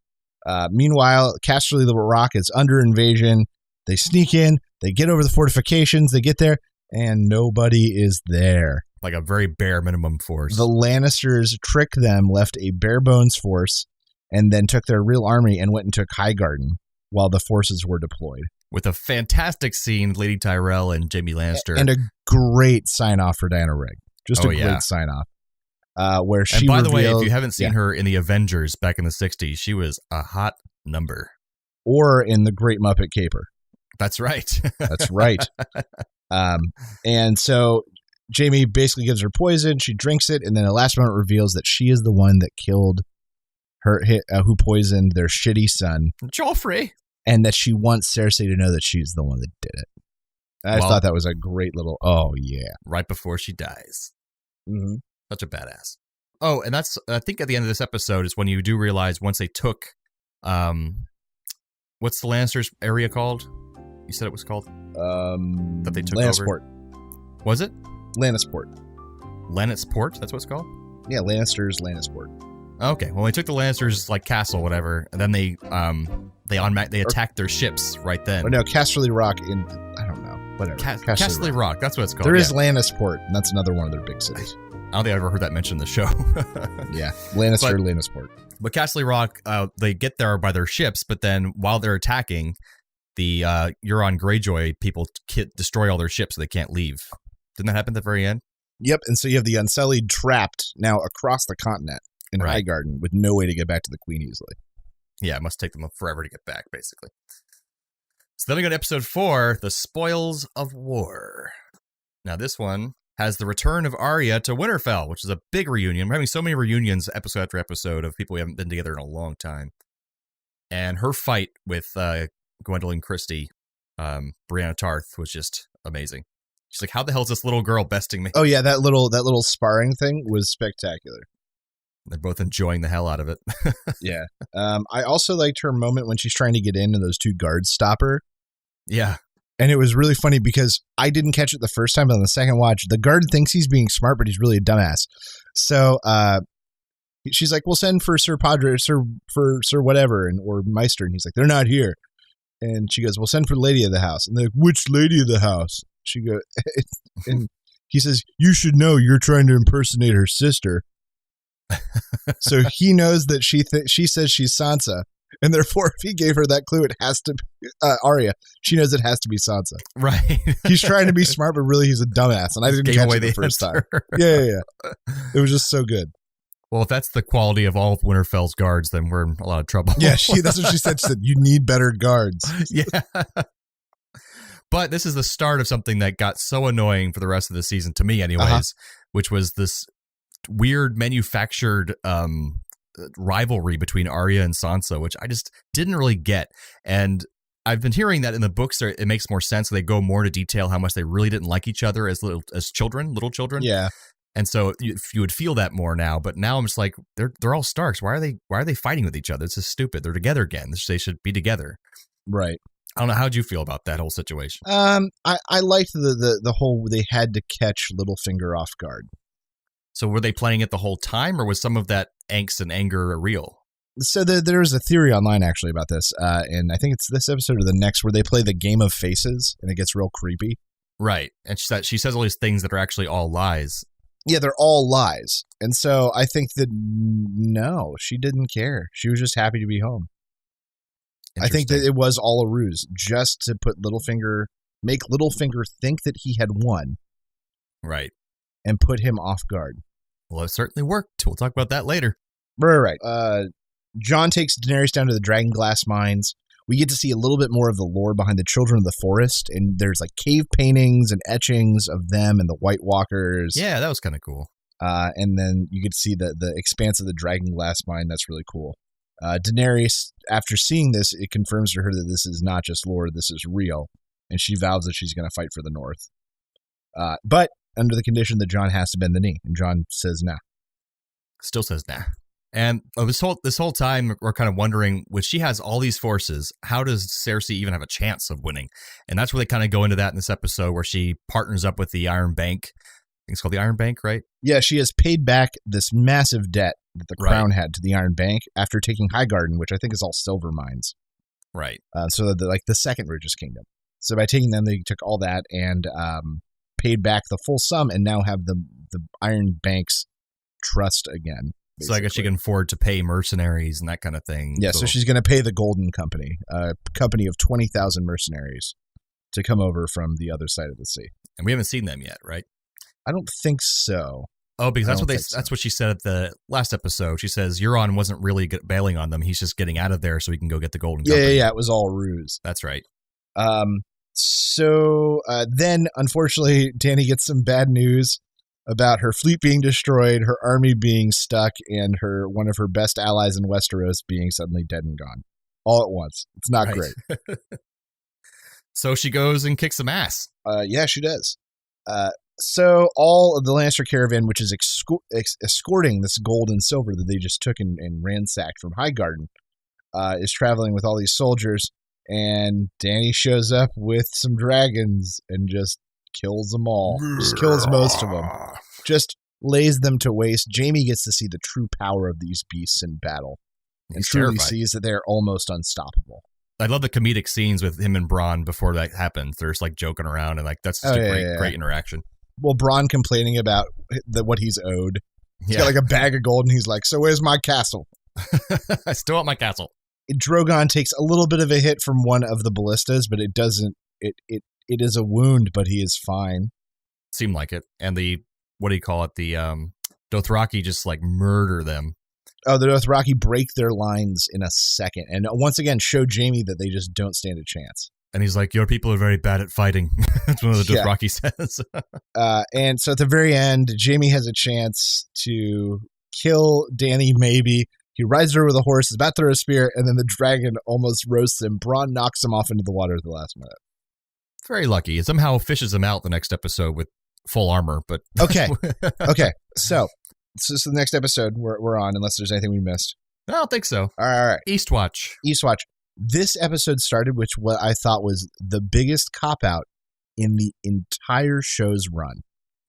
Speaker 10: Meanwhile, Casterly the Rock is under invasion. They sneak in. They get over the fortifications. They get there, and nobody is there.
Speaker 9: Like a very bare minimum force.
Speaker 10: The Lannisters tricked them, left a bare bones force, and then took their real army and went and took Highgarden while the forces were deployed.
Speaker 9: With a fantastic scene with Lady Tyrell and Jaime Lannister.
Speaker 10: And a great sign-off for Diana Rigg. Just a great sign-off. Where she
Speaker 9: and by the way,
Speaker 10: revealed,
Speaker 9: if you haven't seen her in the Avengers back in the 60s, she was a hot number.
Speaker 10: Or in the Great Muppet Caper.
Speaker 9: That's right.
Speaker 10: That's right. And so Jaime basically gives her poison. She drinks it, and then at the last moment reveals that she is the one that killed her, who poisoned their shitty son,
Speaker 9: Joffrey,
Speaker 10: and that she wants Cersei to know that she's the one that did it. I just thought that was a great little. Oh yeah!
Speaker 9: Right before she dies.
Speaker 10: Mm-hmm.
Speaker 9: Such a badass. Oh, and that's I think at the end of this episode is when you do realize once they took, what's the Lannisters area called? You said it was called? That they took
Speaker 10: Lannisport.
Speaker 9: over? Was it?
Speaker 10: Lannisport.
Speaker 9: Lannisport? That's what it's called?
Speaker 10: Yeah, Lannisters, Lannisport.
Speaker 9: Okay, well, they took the Lannisters, like, castle, whatever, and then they attacked their ships right then.
Speaker 10: Or no, Casterly Rock in, I don't know, whatever.
Speaker 9: Casterly Rock, that's what it's called.
Speaker 10: There is Lannisport, and that's another one of their big cities.
Speaker 9: I don't think I've ever heard that mentioned in the show.
Speaker 10: Yeah, Lannisport.
Speaker 9: But Casterly Rock, they get there by their ships, but then while they're attacking, the Euron Greyjoy people destroy all their ships so they can't leave. Didn't that happen at the very end?
Speaker 10: Yep, and so you have the Unsullied trapped now across the continent in Highgarden with no way to get back to the Queen easily.
Speaker 9: Yeah, it must take them forever to get back, basically. So then we go to episode 4, The Spoils of War. Now this one has the return of Arya to Winterfell, which is a big reunion. We're having so many reunions episode after episode of people we haven't been together in a long time. And her fight with Gwendolyn Christie, Brianna Tarth, was just amazing. She's like, how the hell is this little girl besting me?
Speaker 10: Oh yeah, that little sparring thing was spectacular.
Speaker 9: They're both enjoying the hell out of it.
Speaker 10: Yeah. I also liked her moment when she's trying to get in and those two guards stop her.
Speaker 9: Yeah.
Speaker 10: And it was really funny because I didn't catch it the first time, but on the second watch, the guard thinks he's being smart, but he's really a dumbass. So she's like, we'll send for Sir Padre, Sir whatever, or Meister. And he's like, they're not here. And she goes, we'll send for the lady of the house. And they're like, which lady of the house? She goes, and he says, you should know you're trying to impersonate her sister. So he knows that she says she's Sansa. And therefore, if he gave her that clue, it has to be Arya. She knows it has to be Sansa.
Speaker 9: Right.
Speaker 10: He's trying to be smart, but really he's a dumbass. And I didn't catch it the first time. Yeah. It was just so good.
Speaker 9: Well, if that's the quality of all of Winterfell's guards, then we're in a lot of trouble.
Speaker 10: Yeah, that's what she said. She said, you need better guards.
Speaker 9: Yeah. But this is the start of something that got so annoying for the rest of the season, to me anyways, which was this weird manufactured rivalry between Arya and Sansa, which I just didn't really get. And I've been hearing that in the books, it makes more sense. They go more into detail how much they really didn't like each other as little children. Yeah. And so you would feel that more now. But now I'm just like, they're all Starks. Why are they fighting with each other? This is stupid. They're together again. They should be together.
Speaker 10: Right.
Speaker 9: I don't know. How'd you feel about that whole situation?
Speaker 10: I liked the whole, they had to catch Littlefinger off guard.
Speaker 9: So were they playing it the whole time, or was some of that angst and anger real?
Speaker 10: So there is a theory online actually about this, and I think it's this episode or the next where they play the game of faces, and it gets real creepy.
Speaker 9: Right, and she says all these things that are actually all lies.
Speaker 10: Yeah, they're all lies, and so I think that no, she didn't care. She was just happy to be home. I think that it was all a ruse, just to make Littlefinger think that he had won.
Speaker 9: Right.
Speaker 10: And put him off guard.
Speaker 9: Well, it certainly worked. We'll talk about that later.
Speaker 10: Right. Jon takes Daenerys down to the Dragonglass mines. We get to see a little bit more of the lore behind the Children of the Forest, and there's like cave paintings and etchings of them and the White Walkers.
Speaker 9: Yeah, that was kind of cool.
Speaker 10: And then you get to see the expanse of the Dragonglass mine. That's really cool. Daenerys, after seeing this, it confirms to her that this is not just lore, this is real, and she vows that she's going to fight for the North. But under the condition that Jon has to bend the knee, and Jon says nah.
Speaker 9: Still says nah. And this whole time, we're kind of wondering, when she has all these forces, how does Cersei even have a chance of winning? And that's where they kind of go into that in this episode, where she partners up with the Iron Bank. I think it's called the Iron Bank, right?
Speaker 10: Yeah, she has paid back this massive debt that the Crown had to the Iron Bank after taking Highgarden, which I think is all silver mines.
Speaker 9: Right.
Speaker 10: So the second richest kingdom. So by taking them, they took all that and paid back the full sum, and now have the Iron Bank's trust again. Basically.
Speaker 9: So I guess she can afford to pay mercenaries and that kind of thing.
Speaker 10: Yeah, so she's going to pay the Golden Company, a company of 20,000 mercenaries, to come over from the other side of the sea.
Speaker 9: And we haven't seen them yet, right?
Speaker 10: I don't think so.
Speaker 9: Oh, because that's what she said at the last episode. She says Euron wasn't really bailing on them. He's just getting out of there so he can go get the Golden Company.
Speaker 10: Yeah, it was all ruse.
Speaker 9: That's right.
Speaker 10: So then, unfortunately, Dany gets some bad news about her fleet being destroyed, her army being stuck, and one of her best allies in Westeros being suddenly dead and gone. All at once. It's not great.
Speaker 9: So she goes and kicks some ass.
Speaker 10: Yeah, she does. So all of the Lannister caravan, which is escorting this gold and silver that they just took and ransacked from Highgarden, is traveling with all these soldiers, and Dany shows up with some dragons and just kills them all. Just kills most of them. Just lays them to waste. Jaime gets to see the true power of these beasts in battle. And truly sees that they're almost unstoppable.
Speaker 9: I love the comedic scenes with him and Bronn before that happens. They're just like joking around, and like that's just a great interaction.
Speaker 10: Well, Bronn complaining about what he's owed. He's got like a bag of gold, and he's like, "So where's my castle?"
Speaker 9: I still want my castle.
Speaker 10: Drogon takes a little bit of a hit from one of the ballistas, but it doesn't. It is a wound, but he is fine.
Speaker 9: Seemed like it. And the the Dothraki just like murder them.
Speaker 10: Oh, the Dothraki break their lines in a second, and once again show Jaime that they just don't stand a chance.
Speaker 9: And he's like, "Your people are very bad at fighting." That's one of the Dothraki says.
Speaker 10: And so at the very end, Jaime has a chance to kill Dany, maybe. He rides her with a horse, is about to throw a spear, and then the dragon almost roasts him. Bronn knocks him off into the water at the last minute.
Speaker 9: Very lucky. It somehow fishes him out the next episode with full armor. But
Speaker 10: okay. So the next episode we're on, unless there's anything we missed.
Speaker 9: I don't think so.
Speaker 10: All right.
Speaker 9: Eastwatch.
Speaker 10: This episode started with what I thought was the biggest cop-out in the entire show's run.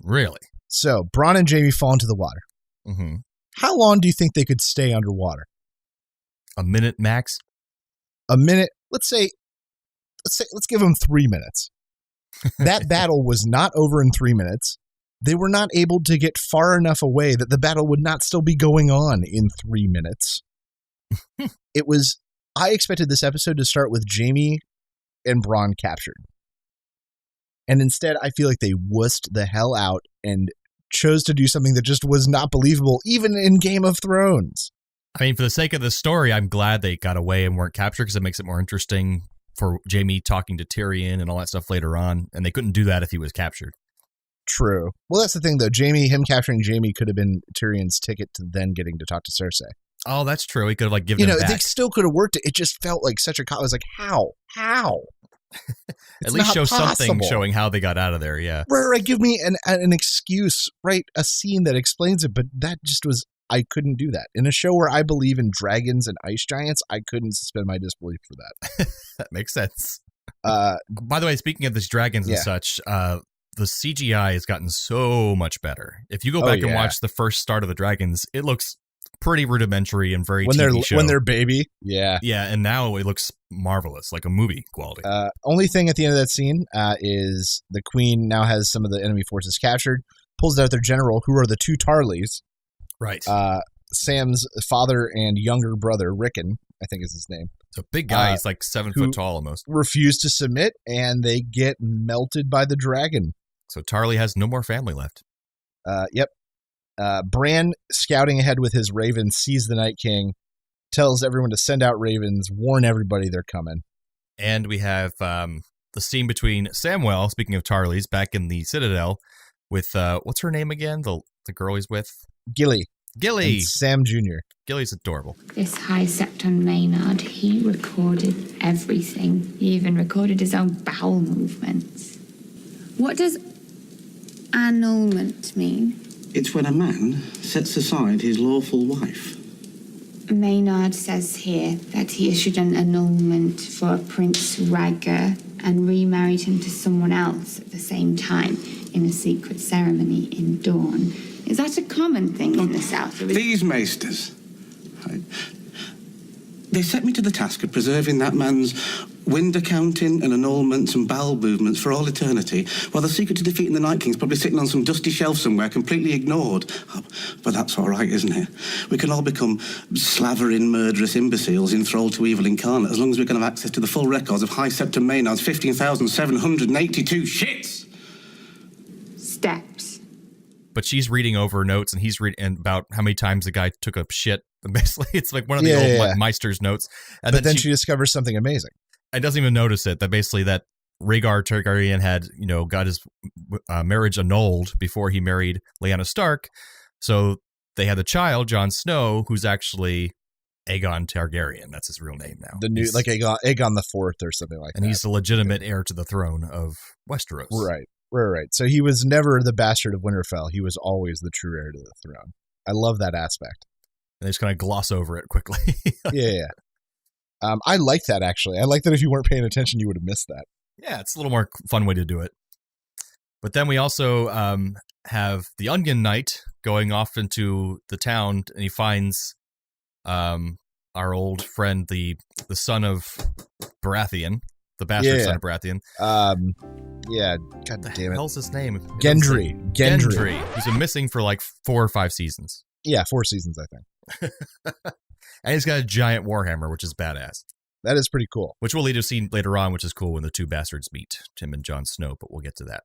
Speaker 9: Really?
Speaker 10: So Bronn and Jaime fall into the water.
Speaker 9: Mm-hmm.
Speaker 10: How long do you think they could stay underwater?
Speaker 9: A minute max?
Speaker 10: A minute? Let's give them 3 minutes. That battle was not over in 3 minutes. They were not able to get far enough away that the battle would not still be going on in 3 minutes. I expected this episode to start with Jaime and Bronn captured. And instead, I feel like they wussed the hell out and chose to do something that just was not believable, even in Game of Thrones.
Speaker 9: I mean, for the sake of the story, I'm glad they got away and weren't captured, because it makes it more interesting for Jaime talking to Tyrion and all that stuff later on. And they couldn't do that if he was captured.
Speaker 10: True. Well, that's the thing, though. him capturing Jaime could have been Tyrion's ticket to then getting to talk to Cersei.
Speaker 9: Oh, that's true. He could have like given him back.
Speaker 10: They still could have worked it. It just felt like such a. I was like, how?
Speaker 9: At least show something showing how they got out of there. Yeah.
Speaker 10: Right. Give me an excuse, right? A scene that explains it. But that just was. I couldn't do that in a show where I believe in dragons and ice giants. I couldn't suspend my disbelief for that.
Speaker 9: That makes sense. By the way, speaking of these dragons and such, the CGI has gotten so much better. If you go back and watch the first start of the dragons, it looks pretty rudimentary and very TV show.
Speaker 10: When they're baby. Yeah.
Speaker 9: Yeah, and now it looks marvelous, like a movie quality.
Speaker 10: Only thing at the end of that scene is the queen now has some of the enemy forces captured, pulls out their general, who are the two Tarleys.
Speaker 9: Right.
Speaker 10: Sam's father and younger brother, Rickon, I think is his name.
Speaker 9: It's a big guy. He's like 7 foot tall almost.
Speaker 10: Refuse to submit, and they get melted by the dragon.
Speaker 9: So Tarly has no more family left.
Speaker 10: Yep. Bran, scouting ahead with his ravens, sees the Night King, tells everyone to send out ravens, warn everybody they're coming.
Speaker 9: And we have the scene between Samwell, speaking of Tarleys, back in the Citadel, with, what's her name again? The girl he's with?
Speaker 10: Gilly.
Speaker 9: And
Speaker 10: Sam Jr.
Speaker 9: Gilly's adorable.
Speaker 13: This High Septon Maynard, he recorded everything. He even recorded his own bowel movements. What does annulment mean?
Speaker 14: It's when a man sets aside his lawful wife.
Speaker 13: Maynard says here that he issued an annulment for Prince Rhaegar and remarried him to someone else at the same time in a secret ceremony in Dawn. Is that a common thing in the South?
Speaker 14: These maesters, they set me to the task of preserving that man's wind accounting and annulments and bowel movements for all eternity, while the secret to defeating the Night King's probably sitting on some dusty shelf somewhere, completely ignored. Oh, but that's all right, isn't it? We can all become slavering, murderous imbeciles enthralled to evil incarnate, as long as we can have access to the full records of High Septon Maynard's 15,782 shits!
Speaker 13: Steps.
Speaker 9: But she's reading over notes, and he's reading about how many times the guy took a shit. Basically, it's like one of the old Meister's notes. And
Speaker 10: but then she discovers something amazing.
Speaker 9: I doesn't even notice it, that basically that Rhaegar Targaryen had, got his marriage annulled before he married Lyanna Stark. So they had a child, Jon Snow, who's actually Aegon Targaryen. That's his real name now.
Speaker 10: Like Aegon the Fourth or something like that.
Speaker 9: And he's the legitimate heir to the throne of Westeros.
Speaker 10: Right. So he was never the bastard of Winterfell. He was always the true heir to the throne. I love that aspect.
Speaker 9: And they just kind of gloss over it quickly.
Speaker 10: Yeah. I like that, actually. I like that if you weren't paying attention, you would have missed that.
Speaker 9: Yeah, it's a little more fun way to do it. But then we also have the Onion Knight going off into the town, and he finds our old friend, the son of Baratheon, the bastard son of Baratheon.
Speaker 10: Yeah, god damn it.
Speaker 9: What the hell's his name?
Speaker 10: Gendry.
Speaker 9: He's been missing for like 4 or 5 seasons.
Speaker 10: Yeah, 4 seasons, I think.
Speaker 9: And he's got a giant warhammer, which is badass.
Speaker 10: That is pretty cool.
Speaker 9: Which we'll lead to a scene later on, which is cool when the two bastards meet, Tim and Jon Snow, but we'll get to that.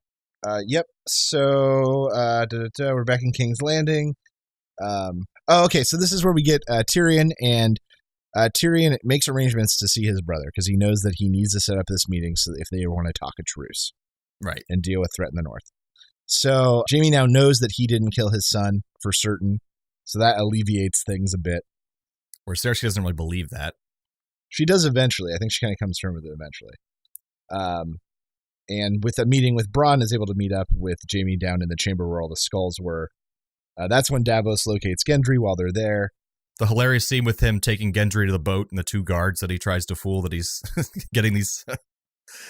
Speaker 10: Yep. So we're back in King's Landing. Okay. So this is where we get Tyrion, and Tyrion makes arrangements to see his brother because he knows that he needs to set up this meeting so if they want to talk a truce,
Speaker 9: right,
Speaker 10: and deal with threat in the north. So Jaime now knows that he didn't kill his son for certain, so that alleviates things a bit.
Speaker 9: Where Cersei doesn't really believe that.
Speaker 10: She does eventually. I think she kind of comes to terms with it eventually. And with a meeting with Bronn, is able to meet up with Jaime down in the chamber where all the skulls were. That's when Davos locates Gendry while they're there.
Speaker 9: The hilarious scene with him taking Gendry to the boat and the 2 guards that he tries to fool that he's getting these...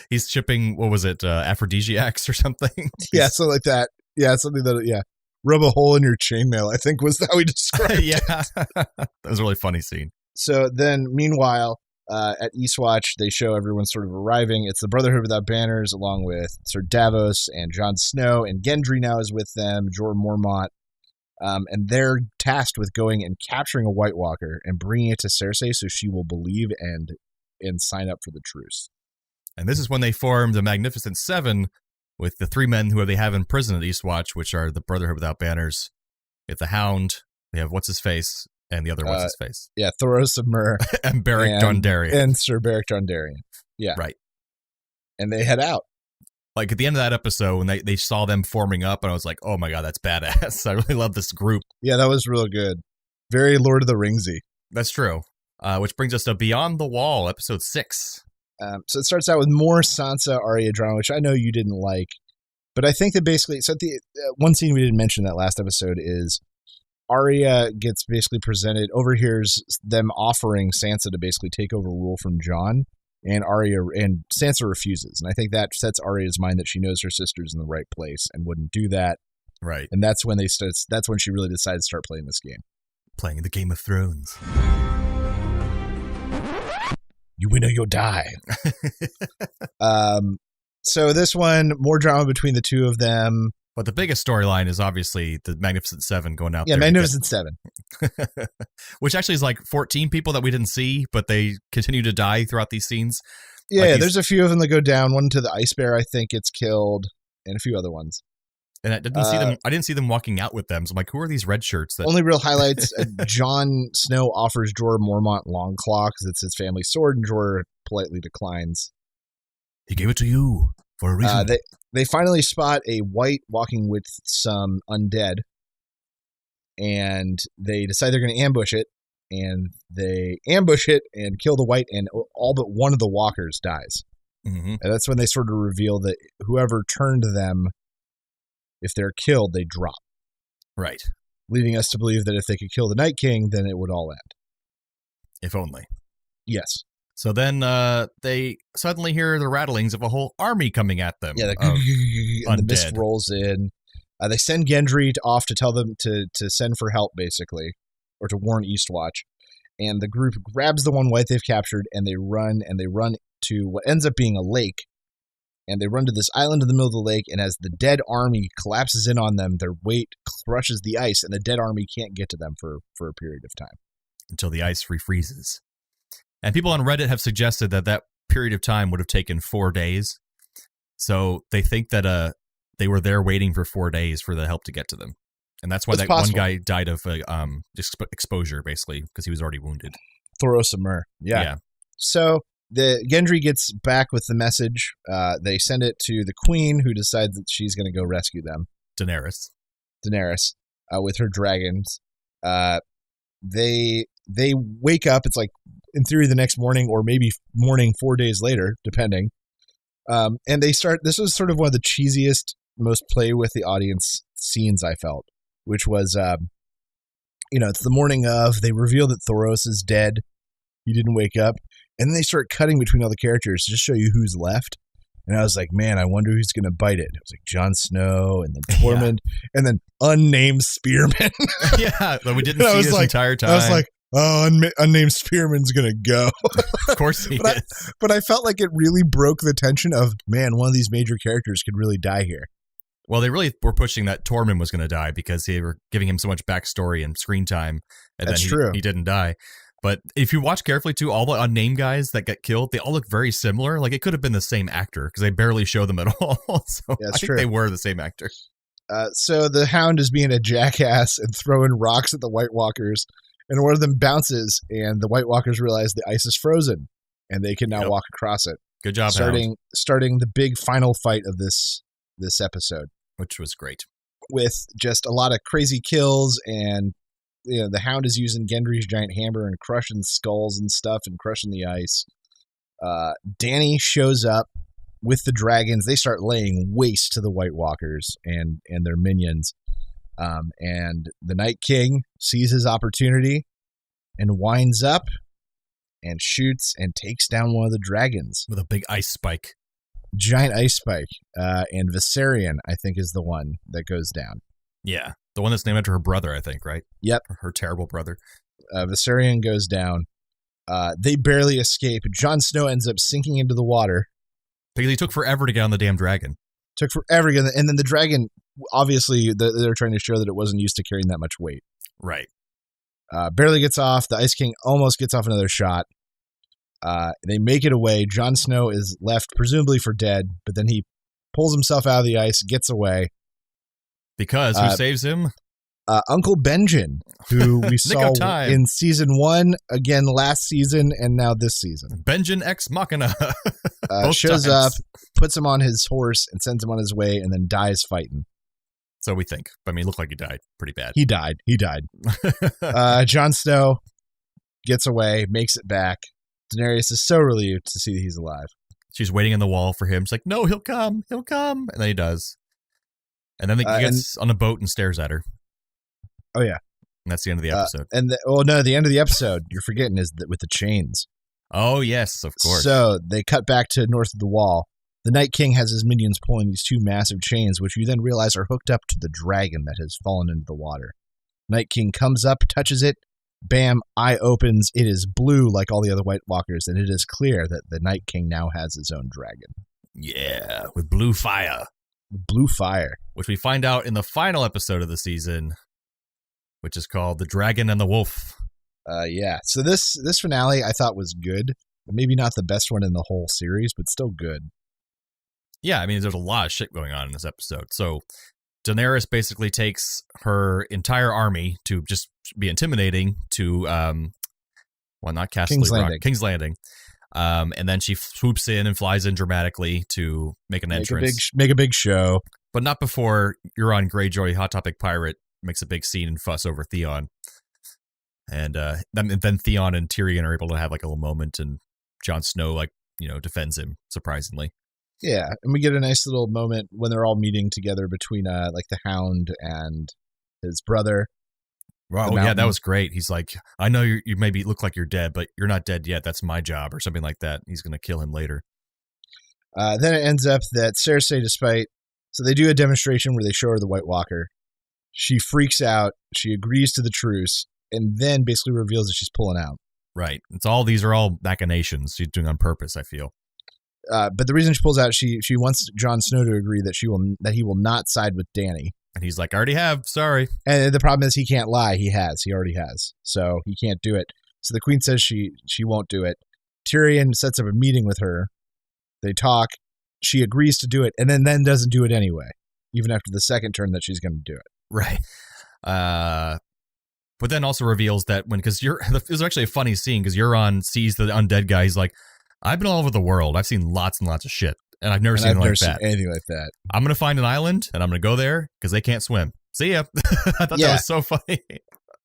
Speaker 9: he's shipping, what was it, aphrodisiacs or something?
Speaker 10: Yeah, something like that. Yeah, something that, rub a hole in your chainmail, I think was how he described it.
Speaker 9: Yeah, that was a really funny scene.
Speaker 10: So then, meanwhile, at Eastwatch, they show everyone sort of arriving. It's the Brotherhood Without Banners, along with Sir Davos and Jon Snow, and Gendry now is with them, Jorah Mormont, and they're tasked with going and capturing a White Walker and bringing it to Cersei so she will believe and sign up for the truce.
Speaker 9: And this is when they form the Magnificent Seven, with the 3 men who they have in prison at Eastwatch, which are the Brotherhood Without Banners. We have the Hound, we have What's-His-Face, and the other What's-His-Face.
Speaker 10: Yeah, Thoros of Myr.
Speaker 9: And Beric Dondarrion.
Speaker 10: And Sir Beric Dondarrion. Yeah.
Speaker 9: Right.
Speaker 10: And they head out.
Speaker 9: Like, at the end of that episode, when they saw them forming up, and I was like, oh my god, that's badass. I really love this group.
Speaker 10: Yeah, that was real good. Very Lord of the Ringsy.
Speaker 9: That's true. Which brings us to Beyond the Wall, episode 6.
Speaker 10: So it starts out with more Sansa Arya drama, which I know you didn't like, but I think that basically, so the one scene we didn't mention that last episode is Arya gets basically overhears them offering Sansa to basically take over rule from Jon, and Sansa refuses, and I think that sets Arya's mind that she knows her sister's in the right place and wouldn't do that.
Speaker 9: Right,
Speaker 10: and that's when that's when she really decided to start playing this game,
Speaker 9: playing the Game of Thrones.
Speaker 10: You win or you'll die. So this one, more drama between the 2 of them.
Speaker 9: But the biggest storyline is obviously the Magnificent Seven going out there.
Speaker 10: Yeah, Magnificent Seven.
Speaker 9: Which actually is like 14 people that we didn't see, but they continue to die throughout these scenes.
Speaker 10: Yeah, like there's a few of them that go down. One to the Ice Bear, I think, gets killed, and a few other ones.
Speaker 9: And I didn't see them. I didn't see them walking out with them. So I'm like, who are these red shirts?
Speaker 10: Only real highlights: Jon Snow offers Jorah Mormont Longclaw because it's his family sword, and Jorah politely declines.
Speaker 9: He gave it to you for a reason.
Speaker 10: They finally spot a white walking with some undead, and they decide they're going to ambush it. And they ambush it and kill the white, and all but one of the walkers dies.
Speaker 9: Mm-hmm.
Speaker 10: And that's when they sort of reveal that whoever turned them, if they're killed, they drop.
Speaker 9: Right.
Speaker 10: Leading us to believe that if they could kill the Night King, then it would all end.
Speaker 9: If only.
Speaker 10: Yes.
Speaker 9: So then they suddenly hear the rattlings of a whole army coming at them.
Speaker 10: Yeah, and the mist rolls in. They send Gendry off to tell them to send for help, basically, or to warn Eastwatch. And the group grabs the one wight they've captured, and they run to what ends up being a lake. And they run to this island in the middle of the lake, and as the dead army collapses in on them, their weight crushes the ice, and the dead army can't get to them for a period of time.
Speaker 9: Until the ice refreezes. And people on Reddit have suggested that period of time would have taken 4 days. So they think that they were there waiting for 4 days for the help to get to them. And that's why that one guy died of exposure, basically, because he was already wounded.
Speaker 10: Thoros of Myr. Yeah. So the Gendry gets back with the message. They send it to the queen, who decides that she's going to go rescue them.
Speaker 9: Daenerys,
Speaker 10: with her dragons. They wake up. It's like, in theory, the next morning, or maybe morning 4 days later, depending. And they start. This was sort of one of the cheesiest, most play with the audience scenes I felt, which was, it's the morning of. They reveal that Thoros is dead. He didn't wake up, and then they start cutting between all the characters to just show you who's left. And I was like, man, I wonder who's going to bite it. It was like Jon Snow, and then Tormund, and then unnamed Spearman.
Speaker 9: Yeah, but we didn't see this entire time.
Speaker 10: I was like, oh, unnamed Spearman's going to go.
Speaker 9: Of course he is.
Speaker 10: But I felt like it really broke the tension of, man, one of these major characters could really die here.
Speaker 9: Well, they really were pushing that Tormund was going to die because they were giving him so much backstory and screen time. And
Speaker 10: That's
Speaker 9: then
Speaker 10: true.
Speaker 9: He didn't die. But if you watch carefully, too, all the unnamed guys that get killed, they all look very similar. Like, it could have been the same actor because they barely show them at all. So I think they were the same actor.
Speaker 10: So the Hound is being a jackass and throwing rocks at the White Walkers. And one of them bounces, and the White Walkers realize the ice is frozen, and they can now walk across it.
Speaker 9: Good job,
Speaker 10: starting the big final fight of this episode.
Speaker 9: Which was great.
Speaker 10: With just a lot of crazy kills, and the Hound is using Gendry's giant hammer and crushing skulls and stuff and crushing the ice. Dany shows up with the dragons. They start laying waste to the White Walkers and their minions. And the Night King sees his opportunity and winds up and shoots and takes down one of the dragons.
Speaker 9: With a big ice spike.
Speaker 10: Giant ice spike. And Viserion, I think, is the one that goes down.
Speaker 9: Yeah. The one that's named after her brother, I think, right?
Speaker 10: Yep.
Speaker 9: Her terrible brother.
Speaker 10: Viserion goes down. They barely escape. Jon Snow ends up sinking into the water.
Speaker 9: Because he took forever to get on the damn dragon.
Speaker 10: Took forever. And then the dragon, obviously, they're trying to show that it wasn't used to carrying that much weight.
Speaker 9: Right.
Speaker 10: Barely gets off. The Ice King almost gets off another shot. They make it away. Jon Snow is left, presumably for dead, but then he pulls himself out of the ice, gets away.
Speaker 9: Because who saves him?
Speaker 10: Uncle Benjen, who we saw in season 1, again last season, and now this season.
Speaker 9: Benjen Ex Machina.
Speaker 10: Shows up, puts him on his horse, and sends him on his way, and then dies fighting.
Speaker 9: So we think. I mean, it looked like he died pretty bad.
Speaker 10: He died. Jon Snow gets away, makes it back. Daenerys is so relieved to see that he's alive.
Speaker 9: She's waiting on the wall for him. She's like, no, he'll come. And then he does. And then he gets on a boat and stares at her.
Speaker 10: Oh, yeah.
Speaker 9: And that's the end of the episode.
Speaker 10: The end of the episode, you're forgetting, is that with the chains.
Speaker 9: Oh, yes, of course.
Speaker 10: So they cut back to north of the wall. The Night King has his minions pulling these 2 massive chains, which you then realize are hooked up to the dragon that has fallen into the water. Night King comes up, touches it. Bam, eye opens. It is blue like all the other White Walkers, and it is clear that the Night King now has his own dragon.
Speaker 9: Yeah, with blue fire.
Speaker 10: Blue fire.
Speaker 9: Which we find out in the final episode of the season, which is called The Dragon and the Wolf.
Speaker 10: Yeah. So this finale I thought was good. Maybe not the best one in the whole series, but still good.
Speaker 9: Yeah, I mean, there's a lot of shit going on in this episode. So Daenerys basically takes her entire army to just be intimidating to, not Castle Rock, King's Landing. And then she swoops in and flies in dramatically to make an entrance.
Speaker 10: Make a big show.
Speaker 9: But not before Euron Greyjoy, Hot Topic Pirate, makes a big scene and fuss over Theon. And then Theon and Tyrion are able to have like a little moment, and Jon Snow defends him surprisingly.
Speaker 10: Yeah, and we get a nice little moment when they're all meeting together between the Hound and his brother.
Speaker 9: Oh, yeah, that was great. He's like, I know you maybe look like you're dead, but you're not dead yet. That's my job, or something like that. He's going to kill him later.
Speaker 10: Then it ends up that Cersei, so they do a demonstration where they show her the White Walker. She freaks out. She agrees to the truce, and then basically reveals that she's pulling out.
Speaker 9: Right. These are all machinations she's doing on purpose, I feel.
Speaker 10: But the reason she pulls out, she wants Jon Snow to agree that he will not side with Dany.
Speaker 9: And he's like, I already have. Sorry.
Speaker 10: And the problem is he can't lie. He already has. So he can't do it. So the queen says she won't do it. Tyrion sets up a meeting with her. They talk. She agrees to do it, and then doesn't do it anyway, even after the second turn that she's going to do it.
Speaker 9: Right. But then also reveals that it was actually a funny scene because Euron sees the undead guy. He's like, I've been all over the world. I've seen lots and lots of shit. And I've never seen anything like that. I'm going to find an island and I'm going to go there because they can't swim. See ya. I thought that was so funny.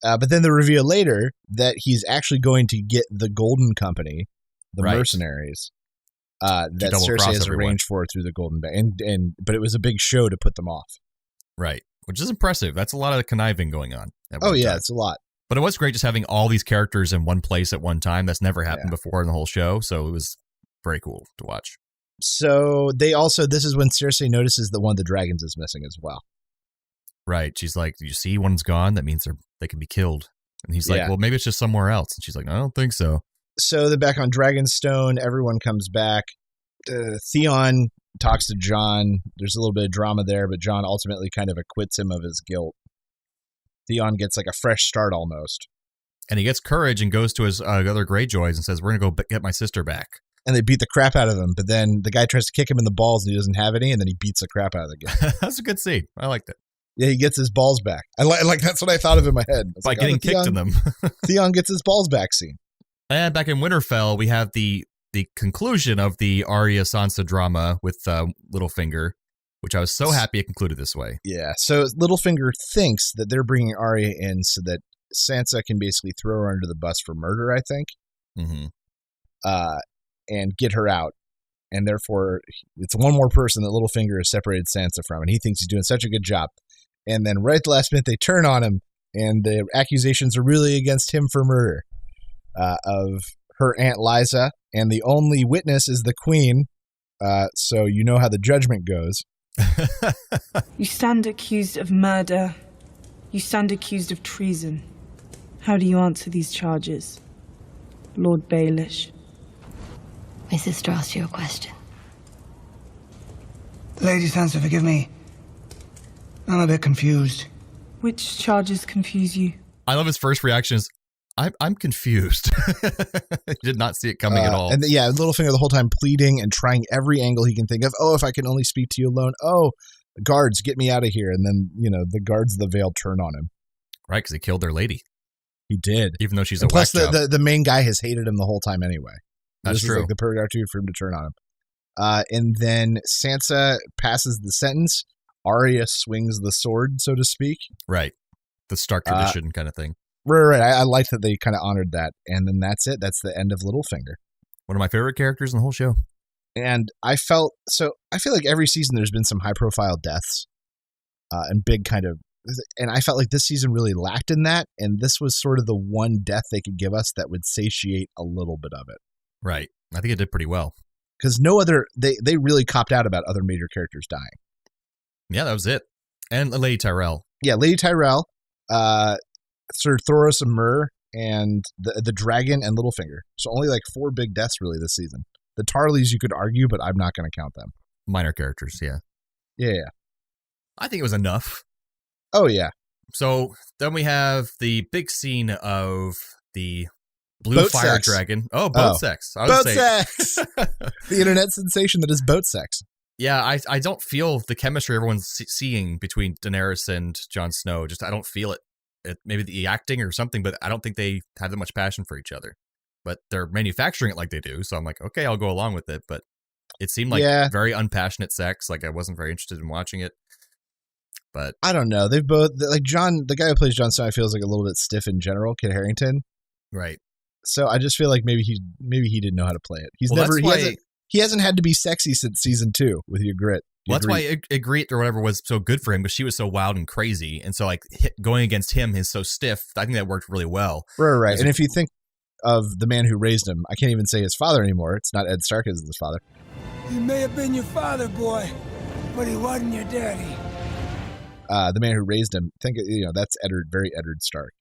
Speaker 10: But then the reveal later that he's actually going to get the Golden Company, the mercenaries, that Cersei has arranged for through the Golden Band. But it was a big show to put them off.
Speaker 9: Right. Which is impressive. That's a lot of conniving going on.
Speaker 10: It's a lot.
Speaker 9: But it was great just having all these characters in one place at one time. That's never happened before in the whole show. So it was very cool to watch.
Speaker 10: So this is when Cersei notices that one of the dragons is missing as well.
Speaker 9: Right. She's like, you see one's gone? That means they can be killed. And he's like, well, maybe it's just somewhere else. And she's like, I don't think so.
Speaker 10: So they're back on Dragonstone. Everyone comes back. Theon talks to Jon. There's a little bit of drama there, but Jon ultimately kind of acquits him of his guilt. Theon gets like a fresh start almost.
Speaker 9: And he gets courage and goes to his other Greyjoys and says, we're going to go get my sister back.
Speaker 10: And they beat the crap out of him, but then the guy tries to kick him in the balls and he doesn't have any, and then he beats the crap out of the guy.
Speaker 9: That's a good scene. I liked it.
Speaker 10: Yeah, he gets his balls back. I that's what I thought of in my head.
Speaker 9: By getting kicked in them.
Speaker 10: Theon gets his balls back scene.
Speaker 9: And back in Winterfell, we have the conclusion of the Arya-Sansa drama with Littlefinger, which I was so happy it concluded this way.
Speaker 10: Yeah, so Littlefinger thinks that they're bringing Arya in so that Sansa can basically throw her under the bus for murder, I think.
Speaker 9: Mm-hmm.
Speaker 10: And get her out. And therefore, it's one more person that Littlefinger has separated Sansa from, and he thinks he's doing such a good job. And then right at the last minute, they turn on him, and the accusations are really against him for murder of her Aunt Lysa, and the only witness is the Queen, so you know how the judgment goes.
Speaker 15: You stand accused of murder. You stand accused of treason. How do you answer these charges, Lord Baelish?
Speaker 16: My sister asked you a question.
Speaker 17: Lady Sansa, forgive me. I'm a bit confused.
Speaker 15: Which charges confuse you?
Speaker 9: I love his first reaction is, I'm confused. He did not see it coming at all.
Speaker 10: And Littlefinger the whole time pleading and trying every angle he can think of. Oh, if I can only speak to you alone. Oh, guards, get me out of here. And then, the guards of the Vale turn on him.
Speaker 9: Right, because he killed their lady.
Speaker 10: He did.
Speaker 9: Even though she's
Speaker 10: and
Speaker 9: a whack
Speaker 10: plus,
Speaker 9: job.
Speaker 10: the main guy has hated him the whole time anyway.
Speaker 9: That's
Speaker 10: this
Speaker 9: true.
Speaker 10: Is like the perfect opportunity for him to turn on him. And then Sansa passes the sentence. Arya swings the sword, so to speak.
Speaker 9: Right. The Stark tradition kind of thing.
Speaker 10: Right. I like that they kind of honored that. And then that's it. That's the end of Littlefinger.
Speaker 9: One of my favorite characters in the whole show.
Speaker 10: And I feel like every season there's been some high profile deaths and big kind of, and I felt like this season really lacked in that. And this was sort of the one death they could give us that would satiate a little bit of it.
Speaker 9: Right. I think it did pretty well.
Speaker 10: Because they really copped out about other major characters dying.
Speaker 9: Yeah, that was it. And Lady Tyrell.
Speaker 10: Yeah, Lady Tyrell, Sir Thoros of Myr, and the dragon and Littlefinger. So only like 4 big deaths really this season. The Tarleys you could argue, but I'm not going to count them.
Speaker 9: Minor characters, yeah.
Speaker 10: Yeah.
Speaker 9: I think it was enough.
Speaker 10: Oh, yeah.
Speaker 9: So then we have the big scene of the blue
Speaker 10: boat
Speaker 9: fire
Speaker 10: sex.
Speaker 9: dragon. Oh, boat sex.
Speaker 10: Boat sex! The internet sensation that is boat sex.
Speaker 9: Yeah, I don't feel the chemistry everyone's seeing between Daenerys and Jon Snow. Just I don't feel it. Maybe the acting or something, but I don't think they have that much passion for each other. But they're manufacturing it like they do, so I'm like, okay, I'll go along with it. But it seemed like very unpassionate sex. Like I wasn't very interested in watching it. But
Speaker 10: I don't know. They've both like John, the guy who plays Jon Snow, feels like a little bit stiff in general. Kit Harington,
Speaker 9: right?
Speaker 10: So I just feel like maybe he didn't know how to play it. He hasn't had to be sexy since season 2 with Your Grit.
Speaker 9: Well, that's why Ygritte or whatever was so good for him, because she was so wild and crazy, and so like going against him is so stiff. I think that worked really well.
Speaker 10: Right. And if you think of the man who raised him, I can't even say his father anymore. It's not Ed Stark as his father.
Speaker 17: He may have been your father, boy, but he wasn't your daddy.
Speaker 10: The man who raised him, that's very Eddard Stark.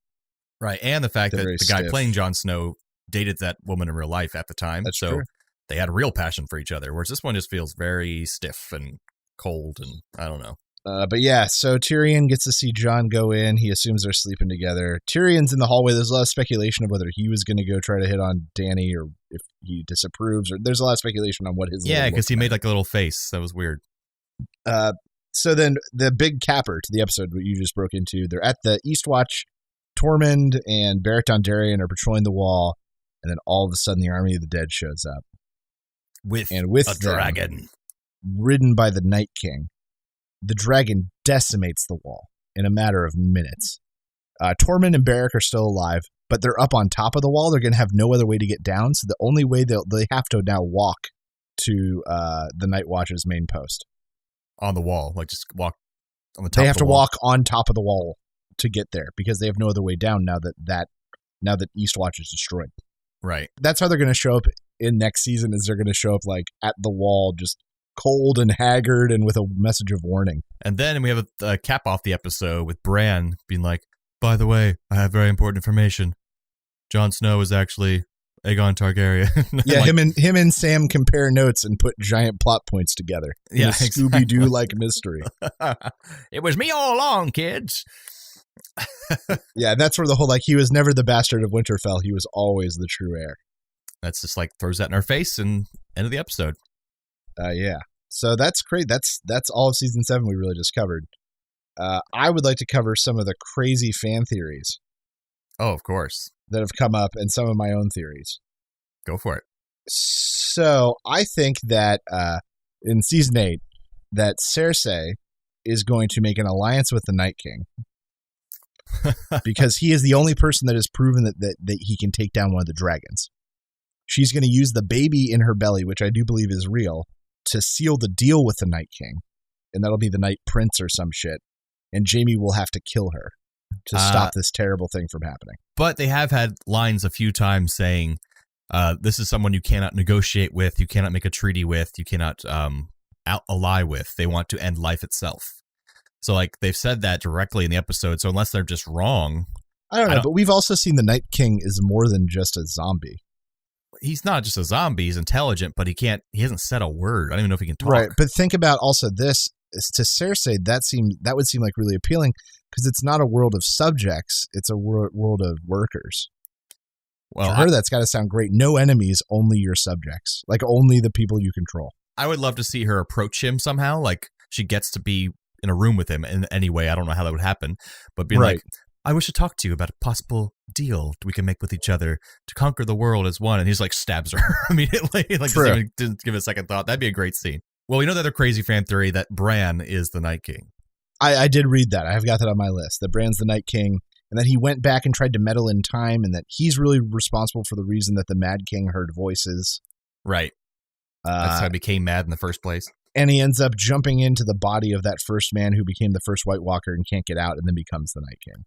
Speaker 9: Right, and the fact that the guy
Speaker 10: stiff.
Speaker 9: playing Jon Snow dated that woman in real life at the time.
Speaker 10: That's
Speaker 9: so
Speaker 10: true.
Speaker 9: They had a real passion for each other, whereas this one just feels very stiff and cold, and I don't know.
Speaker 10: But yeah, so Tyrion gets to see Jon go in. He assumes they're sleeping together. Tyrion's in the hallway. There's a lot of speculation of whether he was going to go try to hit on Dany or if he disapproves. Or there's a lot of speculation on what his
Speaker 9: because he made like a little face. That was weird.
Speaker 10: So then the big capper to the episode, what you just broke into, they're at the Eastwatch. Tormund and Beric Dondarrion are patrolling the wall, and then all of a sudden the Army of the Dead shows up. With
Speaker 9: a dragon.
Speaker 10: Ridden by the Night King. The dragon decimates the wall in a matter of minutes. Tormund and Beric are still alive, but they're up on top of the wall. They're going to have no other way to get down, so the only way they have to now walk to the Night Watch's main post.
Speaker 9: On the wall, like just walk on the top.
Speaker 10: They have
Speaker 9: of the
Speaker 10: to
Speaker 9: wall.
Speaker 10: walk on top of the wall to get there because they have no other way down now that Eastwatch is destroyed.
Speaker 9: Right.
Speaker 10: That's how they're going to show up in next season. Is they're going to show up like at the wall, just cold and haggard and with a message of warning.
Speaker 9: And then we have a cap off the episode with Bran being like, "By the way, I have very important information. Jon Snow is actually Aegon Targaryen."
Speaker 10: Yeah,
Speaker 9: like,
Speaker 10: him and Sam compare notes and put giant plot points together.
Speaker 9: Yeah,
Speaker 10: Scooby Doo like mystery.
Speaker 9: It was me all along, kids.
Speaker 10: Yeah, that's where the whole he was never the bastard of Winterfell. He was always the true heir.
Speaker 9: That's just like throws that in our face and end of the episode.
Speaker 10: Yeah. So that's great. That's all of season 7 we really just covered. I would like to cover some of the crazy fan theories.
Speaker 9: Oh, of course.
Speaker 10: That have come up and some of my own theories.
Speaker 9: Go for it.
Speaker 10: So I think that in season 8 that Cersei is going to make an alliance with the Night King. Because he is the only person that has proven that he can take down one of the dragons. She's going to use the baby in her belly, which I do believe is real, to seal the deal with the Night King. And that'll be the Night Prince or some shit. And Jaime will have to kill her to stop this terrible thing from happening.
Speaker 9: But they have had lines a few times saying, this is someone you cannot negotiate with, you cannot make a treaty with, you cannot ally with. They want to end life itself. So, they've said that directly in the episode. So, unless they're just wrong.
Speaker 10: I don't know, but we've also seen the Night King is more than just a zombie.
Speaker 9: He's not just a zombie. He's intelligent, but he hasn't said a word. I don't even know if he can talk.
Speaker 10: Right, but think about also this. To Cersei, that would seem like really appealing because it's not a world of subjects. It's a world of workers. Well, for her, that's got to sound great. No enemies, only your subjects. Only the people you control.
Speaker 9: I would love to see her approach him somehow. She gets to be in a room with him in any way. I don't know how that would happen, but being like, I wish to talk to you about a possible deal we can make with each other to conquer the world as one. And he's stabs her immediately. Didn't give it a second thought. That'd be a great scene. Well, we know the other crazy fan theory that Bran is the Night King.
Speaker 10: I did read that. I have got that on my list. That Bran's the Night King, and that he went back and tried to meddle in time, and that he's really responsible for the reason that the Mad King heard voices.
Speaker 9: Right. That's how he became mad in the first place.
Speaker 10: And he ends up jumping into the body of that first man who became the first White Walker and can't get out, and then becomes the Night King.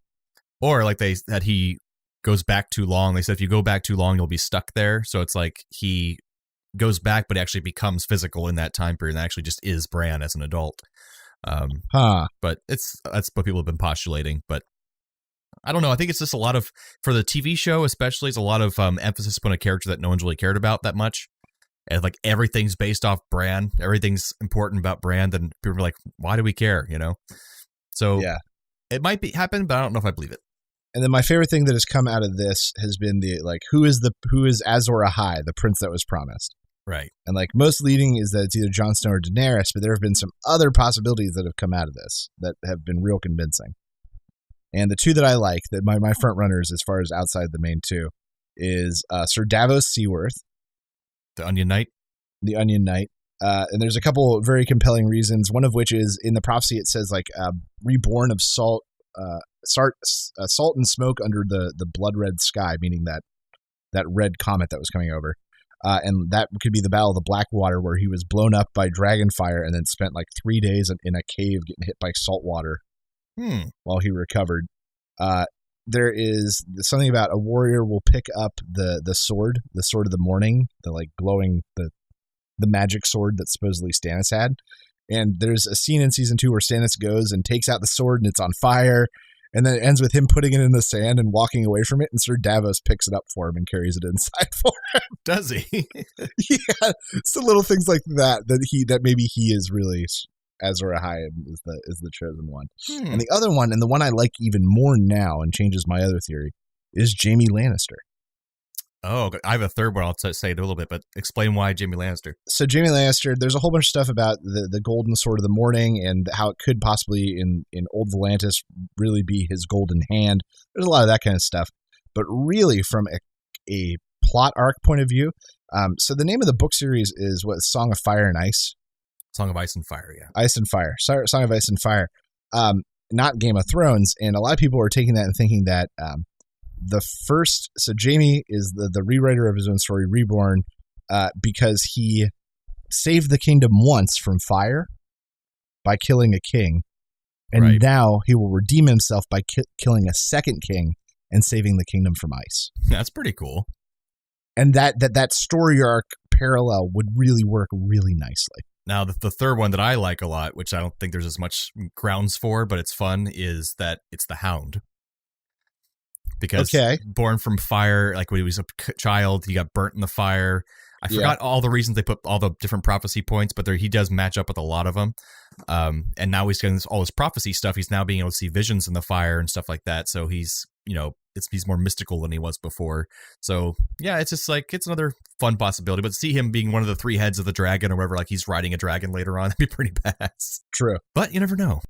Speaker 9: Or that he goes back too long. They said if you go back too long, you'll be stuck there. So it's he goes back, but actually becomes physical in that time period and actually just is Bran as an adult. But that's what people have been postulating. But I don't know. I think it's just a lot of, for the TV show especially, it's a lot of emphasis on a character that no one's really cared about that much. And everything's based off Bran. Everything's important about Bran. Then people are like, why do we care? So yeah, it might happen, but I don't know if I believe it.
Speaker 10: And then my favorite thing that has come out of this has been the who is Azor Ahai, the prince that was promised.
Speaker 9: Right.
Speaker 10: And most leading is that it's either Jon Snow or Daenerys, but there have been some other possibilities that have come out of this that have been real convincing. And the two that I like, that my front runners as far as outside the main two, is Sir Davos Seaworth.
Speaker 9: The Onion Knight.
Speaker 10: The Onion Knight. And there's a couple very compelling reasons, one of which is in the prophecy it says reborn of salt and smoke under the blood red sky, meaning that red comet that was coming over. And that could be the Battle of the Blackwater, where he was blown up by dragon fire and then spent like 3 days in a cave getting hit by salt water while he recovered. There is something about a warrior will pick up the sword of the morning, the like glowing, the magic sword that supposedly Stannis had. And there's a scene in season 2 where Stannis goes and takes out the sword and it's on fire. And then it ends with him putting it in the sand and walking away from it. And Sir Davos picks it up for him and carries it inside for him.
Speaker 9: Does he?
Speaker 10: Yeah. It's the little things like that maybe he is really Azor Ahai is the chosen one. And the other one, and the one I like even more now and changes my other theory, is Jaime Lannister.
Speaker 9: Oh, I have a third one. I'll say it a little bit, but explain why Jaime Lannister.
Speaker 10: So Jaime Lannister, there's a whole bunch of stuff about the golden sword of the morning and how it could possibly in Old Volantis really be his golden hand. There's a lot of that kind of stuff. But really from a plot arc point of view, so the name of the book series is what, Song of Fire and Ice?
Speaker 9: Song of Ice and Fire, yeah.
Speaker 10: Ice and Fire. Song of Ice and Fire. Not Game of Thrones. And a lot of people are taking that and thinking that so Jaime is the rewriter of his own story, Reborn, because he saved the kingdom once from fire by killing a king. And now he will redeem himself by killing a second king and saving the kingdom from ice.
Speaker 9: That's pretty cool.
Speaker 10: And that story arc parallel would really work really nicely.
Speaker 9: Now, the third one that I like a lot, which I don't think there's as much grounds for, but it's fun, is that it's the Hound. Because born from fire, like when he was a child, he got burnt in the fire. I forgot all the reasons they put all the different prophecy points, but he does match up with a lot of them. And now he's getting all his prophecy stuff. He's now being able to see visions in the fire and stuff like that. So he's more mystical than he was before. So yeah, it's just like, it's another fun possibility. But to see him being one of the 3 heads of the dragon or whatever, like he's riding a dragon later on, that'd be pretty badass.
Speaker 10: True.
Speaker 9: But you never know.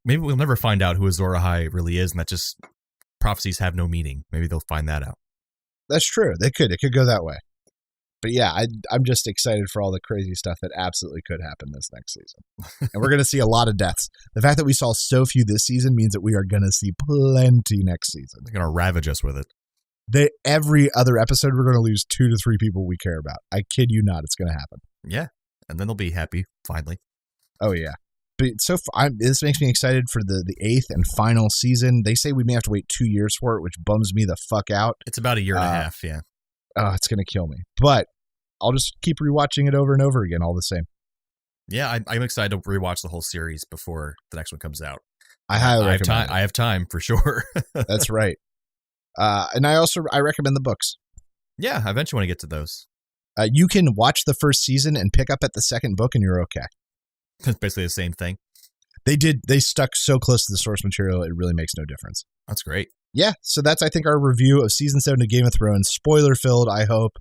Speaker 9: Maybe we'll never find out who Azor Ahai really is, and that just prophecies have no meaning. Maybe they'll find that out.
Speaker 10: That's true. It could go that way. But yeah, I'm just excited for all the crazy stuff that absolutely could happen this next season. And we're going to see a lot of deaths. The fact that we saw so few this season means that we are going to see plenty next season.
Speaker 9: They're going to ravage us with it.
Speaker 10: Every other episode, we're going to lose 2 to 3 people we care about. I kid you not. It's going to happen.
Speaker 9: Yeah. And then they'll be happy, finally.
Speaker 10: Oh, yeah. But this makes me excited for the 8th and final season. They say we may have to wait 2 years for it, which bums me the fuck out.
Speaker 9: It's about a year and a half, yeah.
Speaker 10: Oh, it's going to kill me. But I'll just keep rewatching it over and over again all the same.
Speaker 9: Yeah, I'm excited to rewatch the whole series before the next one comes out.
Speaker 10: I highly recommend it.
Speaker 9: I have time for sure.
Speaker 10: That's right. And I recommend the books.
Speaker 9: Yeah, I eventually want to get to those.
Speaker 10: You can watch the first season and pick up at the second book and you're okay.
Speaker 9: It's basically the same thing.
Speaker 10: They stuck so close to the source material, it really makes no difference.
Speaker 9: That's great.
Speaker 10: Yeah, so that's, I think, our review of Season 7 of Game of Thrones. Spoiler-filled, I hope.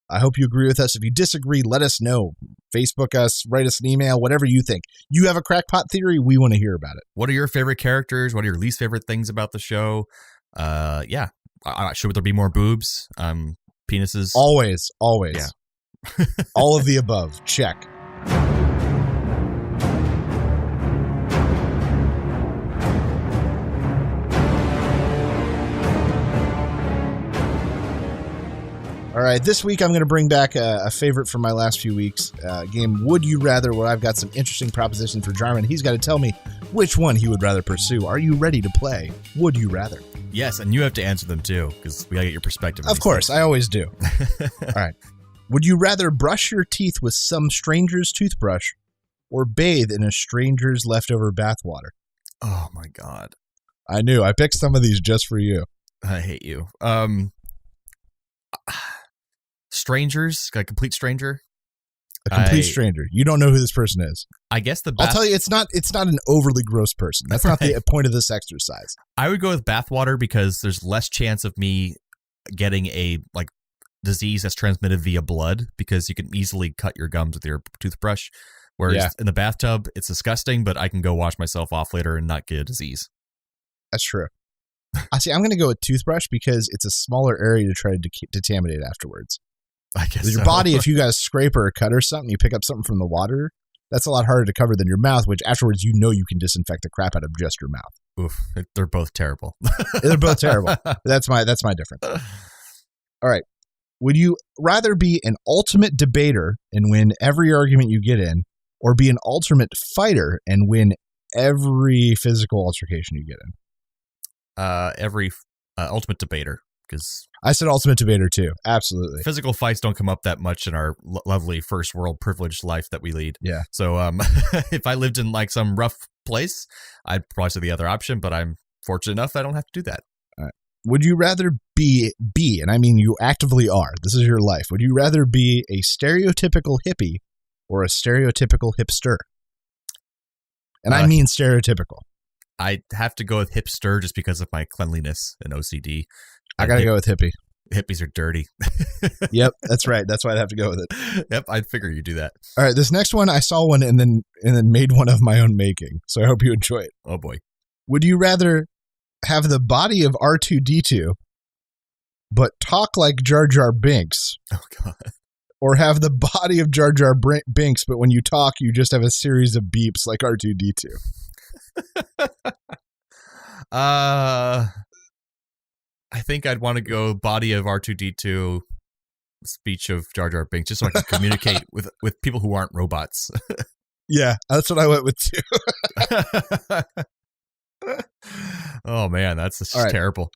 Speaker 10: I hope you agree with us. If you disagree, let us know. Facebook us, write us an email, whatever you think. You have a crackpot theory, we want to hear about it.
Speaker 9: What are your favorite characters? What are your least favorite things about the show? Yeah. Should there be more boobs? Penises?
Speaker 10: Always.
Speaker 9: Yeah.
Speaker 10: All of the above. Check. All right, this week I'm going to bring back a favorite from my last few weeks, game Would You Rather, where I've got some interesting propositions for Jarman. He's got to tell me which one he would rather pursue. Are you ready to play Would You Rather?
Speaker 9: Yes, and you have to answer them too, because we got to get your perspective.
Speaker 10: Of course, I always do. All right. Would you rather brush your teeth with some stranger's toothbrush or bathe in a stranger's leftover bathwater?
Speaker 9: Oh, my God.
Speaker 10: I knew. I picked some of these just for you.
Speaker 9: I hate you. Strangers, a complete stranger.
Speaker 10: A complete stranger. You don't know who this person is.
Speaker 9: I guess
Speaker 10: I'll tell you, it's not an overly gross person. That's not the point of this exercise.
Speaker 9: I would go with bathwater because there's less chance of me getting a disease that's transmitted via blood, because you can easily cut your gums with your toothbrush. Whereas in the bathtub, it's disgusting, but I can go wash myself off later and not get a disease.
Speaker 10: That's true. See, I'm going to go with toothbrush because it's a smaller area to try to decontaminate afterwards.
Speaker 9: I guess
Speaker 10: your body, if you got a scrape or a cut or something, you pick up something from the water, that's a lot harder to cover than your mouth, which afterwards you can disinfect the crap out of just your mouth.
Speaker 9: Oof, they're both terrible.
Speaker 10: They're both terrible. That's my difference. All right. Would you rather be an ultimate debater and win every argument you get in, or be an ultimate fighter and win every physical altercation you get in?
Speaker 9: Every ultimate debater, because
Speaker 10: I said ultimate debater too. Absolutely.
Speaker 9: Physical fights don't come up that much in our lovely first world privileged life that we lead.
Speaker 10: Yeah.
Speaker 9: So if I lived in like some rough place, I'd probably say the other option, but I'm fortunate enough that I don't have to do that.
Speaker 10: All right. Would you rather be, and I mean you actively are, this is your life, would you rather be a stereotypical hippie or a stereotypical hipster? And I mean stereotypical.
Speaker 9: I have to go with hipster just because of my cleanliness and OCD.
Speaker 10: I got to go with hippie.
Speaker 9: Hippies are dirty.
Speaker 10: Yep, that's right. That's why I'd have to go with it.
Speaker 9: Yep, I'd figure you do that.
Speaker 10: All right, this next one, I saw one and then made one of my own making. So I hope you enjoy it.
Speaker 9: Oh boy.
Speaker 10: Would you rather have the body of R2-D2 but talk like Jar Jar Binks?
Speaker 9: Oh god. Or
Speaker 10: have the body of Jar Jar Binks, but when you talk, you just have a series of beeps like R2-D2?
Speaker 9: I think I'd want to go body of R2-D2, speech of Jar Jar Binks, just so I can communicate with people who aren't robots.
Speaker 10: Yeah, that's what I went with too.
Speaker 9: Oh man, that's just terrible.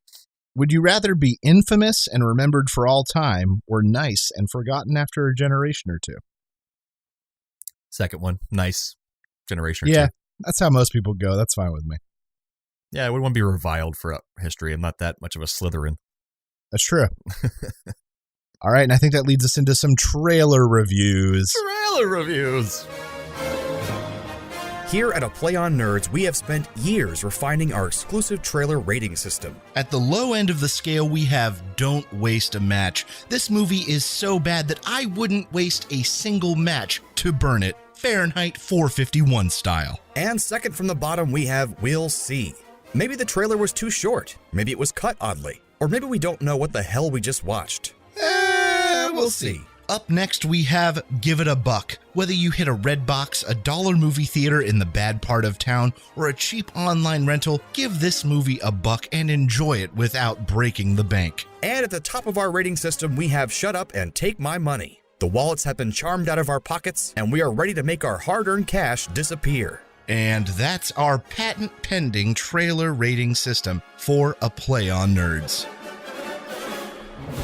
Speaker 10: Would you rather be infamous and remembered for all time, or nice and forgotten after a generation or two?
Speaker 9: Second one, nice generation or two.
Speaker 10: Yeah, that's how most people go. That's fine with me.
Speaker 9: Yeah, I wouldn't want to be reviled for history. I'm not that much of a Slytherin.
Speaker 10: That's true. All right, and I think that leads us into some trailer reviews.
Speaker 18: Here at A Play on Nerds, we have spent years refining our exclusive trailer rating system.
Speaker 10: At the low end of the scale, we have Don't Waste a Match. This movie is so bad that I wouldn't waste a single match to burn it, Fahrenheit 451 style.
Speaker 18: And second from the bottom, we have We'll See. Maybe the trailer was too short, maybe it was cut oddly, or maybe we don't know what the hell we just watched.
Speaker 10: We'll see. Up next, we have Give It a Buck. Whether you hit a red box, a dollar movie theater in the bad part of town, or a cheap online rental, give this movie a buck and enjoy it without breaking the bank.
Speaker 18: And at the top of our rating system, we have Shut Up and Take My Money. The wallets have been charmed out of our pockets, and we are ready to make our hard-earned cash disappear.
Speaker 10: And that's our patent-pending trailer rating system for A Play on Nerds.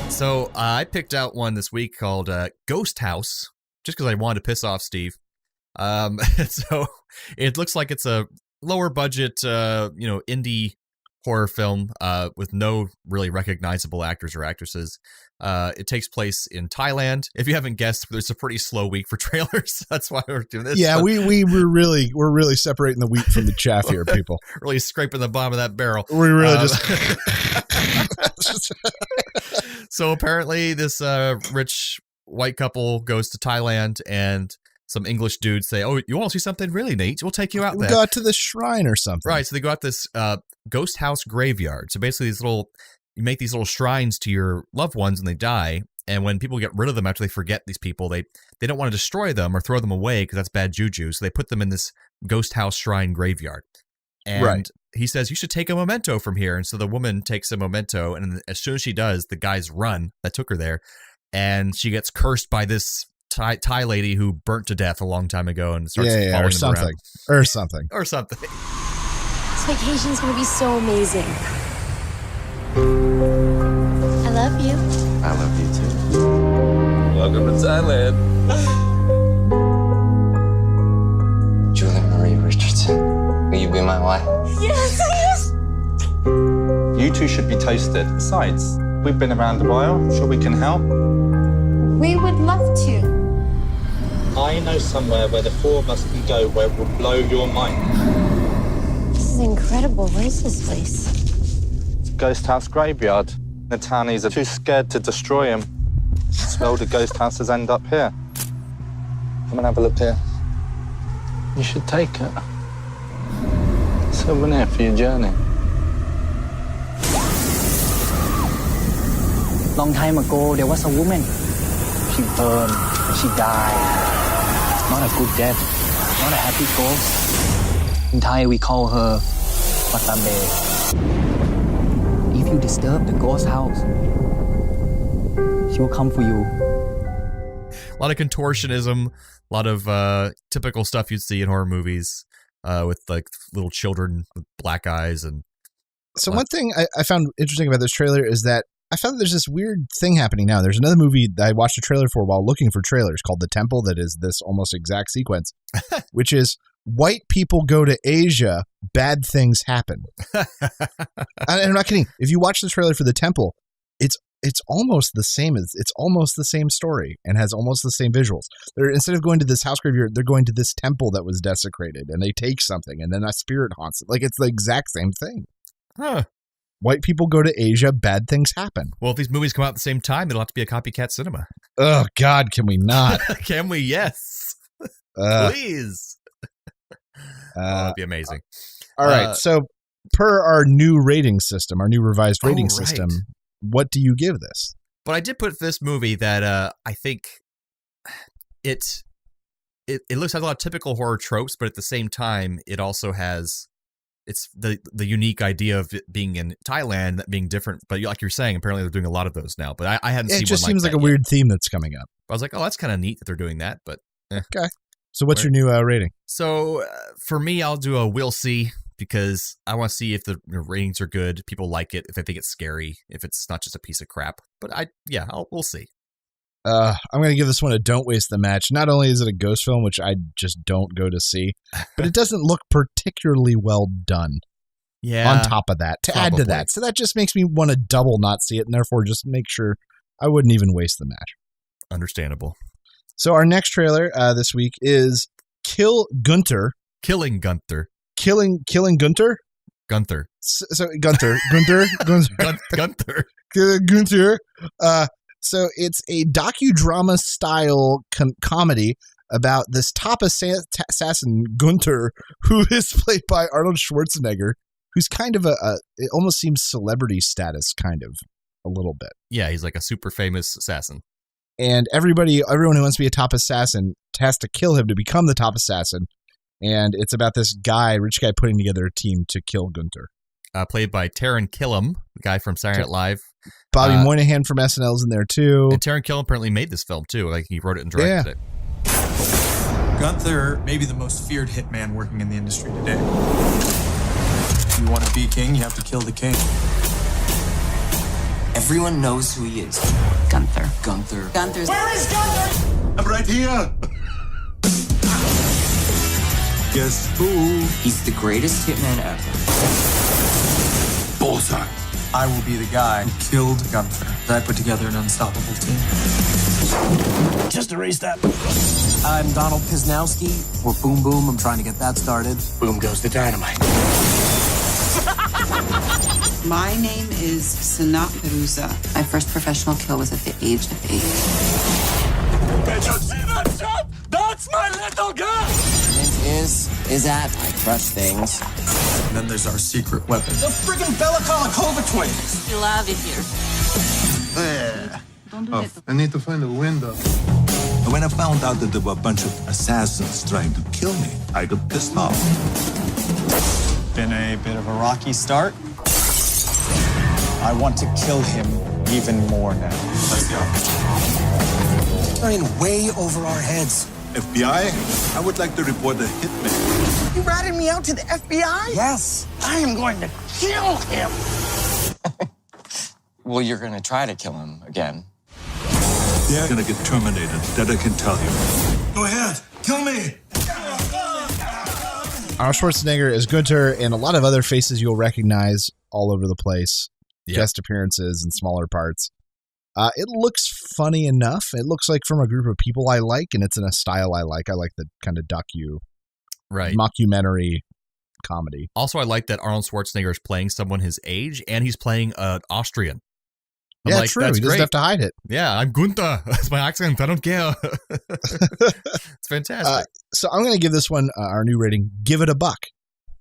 Speaker 9: So I picked out one this week called Ghost House, just because I wanted to piss off Steve. So it looks like it's a lower budget, indie horror film with no really recognizable actors or actresses. It takes place in Thailand. If you haven't guessed, there's a pretty slow week for trailers. That's why we're doing this.
Speaker 10: Yeah, we're really separating the wheat from the chaff here, people.
Speaker 9: Really scraping the bottom of that barrel.
Speaker 10: We really just.
Speaker 9: So apparently, this rich white couple goes to Thailand, and some English dudes say, "Oh, you want to see something really neat? We'll take you out there."
Speaker 10: We go out to the shrine or something.
Speaker 9: Right. So they go out this ghost house graveyard. So basically, you make these little shrines to your loved ones when they die. And when people get rid of them after they forget these people, they don't want to destroy them or throw them away because that's bad juju. So they put them in this ghost house shrine graveyard. And he says, "You should take a memento from here." And so the woman takes a memento. And as soon as she does, the guys run that took her there. And she gets cursed by this Thai lady who burnt to death a long time ago and starts following them around.
Speaker 10: Or something.
Speaker 16: This vacation's gonna be so amazing. I love you.
Speaker 19: I love you too. Welcome to Thailand. Julie Marie Richardson, will you be my wife?
Speaker 16: Yes, yes.
Speaker 5: You two should be toasted. Besides, we've been around a while. Sure we can help.
Speaker 13: We would love to.
Speaker 5: I know somewhere where the four of us can go where it will blow your mind.
Speaker 16: This is incredible. What is this place?
Speaker 5: It's a ghost house graveyard. The townies are too scared to destroy him. So the ghost houses end up here. Come and have a look here. You should take it. Souvenir for your journey.
Speaker 20: Long time ago, there was a woman. She burned, she died. Not a good death, not a happy ghost. In Thai, we call her Watabe. If you disturb the ghost house, She will come for you.
Speaker 9: A lot of contortionism, a lot of typical stuff you'd see in horror movies with like little children with black eyes. And
Speaker 10: so one thing I found interesting about this trailer is that I found that there's this weird thing happening now. There's another movie that I watched a trailer for while looking for trailers called The Temple that is this almost exact sequence, which is white people go to Asia, bad things happen. And I'm not kidding. If you watch the trailer for The Temple, it's almost the same. It's almost the same story and has almost the same visuals. Instead of going to this house graveyard, they're going to this temple that was desecrated, and they take something, and then a spirit haunts it. Like, it's the exact same thing.
Speaker 9: Huh.
Speaker 10: White people go to Asia, bad things happen.
Speaker 9: Well, if these movies come out at the same time, it'll have to be a copycat cinema.
Speaker 10: Oh, God, can we not?
Speaker 9: Can we? Yes. Please. That'd be amazing.
Speaker 10: All right. So, per our new rating system, our new revised rating system, what do you give this?
Speaker 9: But I did put this movie that I think it has a lot of typical horror tropes, but at the same time, it also has the unique idea of it being in Thailand, that being different. But like you're saying, apparently they're doing a lot of those now. But I hadn't seen one like that. It just
Speaker 10: seems like a weird theme that's coming up.
Speaker 9: I was like, oh, that's kind of neat that they're doing that. But
Speaker 10: okay. So what's your new rating?
Speaker 9: So for me, I'll do a we'll see, because I want to see if the ratings are good, people like it, if they think it's scary, if it's not just a piece of crap. But we'll see.
Speaker 10: I'm going to give this one a don't waste the match. Not only is it a ghost film, which I just don't go to see, but it doesn't look particularly well done.
Speaker 9: Yeah.
Speaker 10: On top of that, to add to that. So that just makes me want to double not see it, and therefore just make sure I wouldn't even waste the match.
Speaker 9: Understandable.
Speaker 10: So our next trailer this week is Gunther.
Speaker 9: Killing Gunther.
Speaker 10: Killing Gunther?
Speaker 9: Gunther.
Speaker 10: So Gunther. Gunther. So it's a docudrama style comedy about this top assassin Gunther, who is played by Arnold Schwarzenegger, who's kind of it almost seems celebrity status, kind of a little bit.
Speaker 9: Yeah, he's like a super famous assassin.
Speaker 10: And everyone who wants to be a top assassin has to kill him to become the top assassin. And it's about this rich guy putting together a team to kill Gunther.
Speaker 9: Played by Taron Killam, the guy from Saturday Night Live.
Speaker 10: Bobby Moynihan from SNL's in there too.
Speaker 9: And Taron Killam apparently made this film too. Like, he wrote it and directed it.
Speaker 21: Gunther may be the most feared hitman working in the industry today. If you want to be king, you have to kill the king.
Speaker 19: Everyone knows who he is. Gunther. Gunther's.
Speaker 17: Where is Gunther?
Speaker 21: I'm right here. Guess who?
Speaker 19: He's the greatest hitman ever.
Speaker 21: Bullseye. I will be the guy who killed Gunther. I put together an unstoppable team.
Speaker 17: Just erase that.
Speaker 21: I'm Donald Pisnowski. We're Boom Boom. I'm trying to get that started.
Speaker 17: Boom goes the dynamite.
Speaker 22: My name is Sanat Perusa. My first professional kill was at the age of 8.
Speaker 17: Did you see that shot? That's my little girl!
Speaker 19: Is that I crush things.
Speaker 21: And then there's our secret weapon.
Speaker 17: The friggin' Bella Kolikova twins!
Speaker 22: You love it here.
Speaker 21: There.
Speaker 22: Don't do that.
Speaker 21: I need to find a window.
Speaker 23: When I found out that there were a bunch of assassins trying to kill me, I got pissed off.
Speaker 21: Been a bit of a rocky start. I want to kill him even more now.
Speaker 23: Let's go.
Speaker 17: They're in way over our heads.
Speaker 23: FBI, I would like to report a hitman.
Speaker 17: You ratted me out to the FBI?
Speaker 21: Yes.
Speaker 17: I am going to kill him.
Speaker 19: Well, you're gonna try to kill him again.
Speaker 23: They're gonna get terminated, that I can tell you. Go ahead, kill me!
Speaker 10: Arnold Schwarzenegger is Gunther, and a lot of other faces you'll recognize all over the place. Yep. Guest appearances and smaller parts. It looks funny enough. It looks like from a group of people I like, and it's in a style I like. I like the kind of mockumentary comedy.
Speaker 9: Also, I like that Arnold Schwarzenegger is playing someone his age, and he's playing an Austrian.
Speaker 10: Yeah, like, true. He doesn't have to hide it.
Speaker 9: Yeah, I'm Gunther. That's my accent. I don't care. It's fantastic.
Speaker 10: So I'm going to give this one our new rating, give it a buck.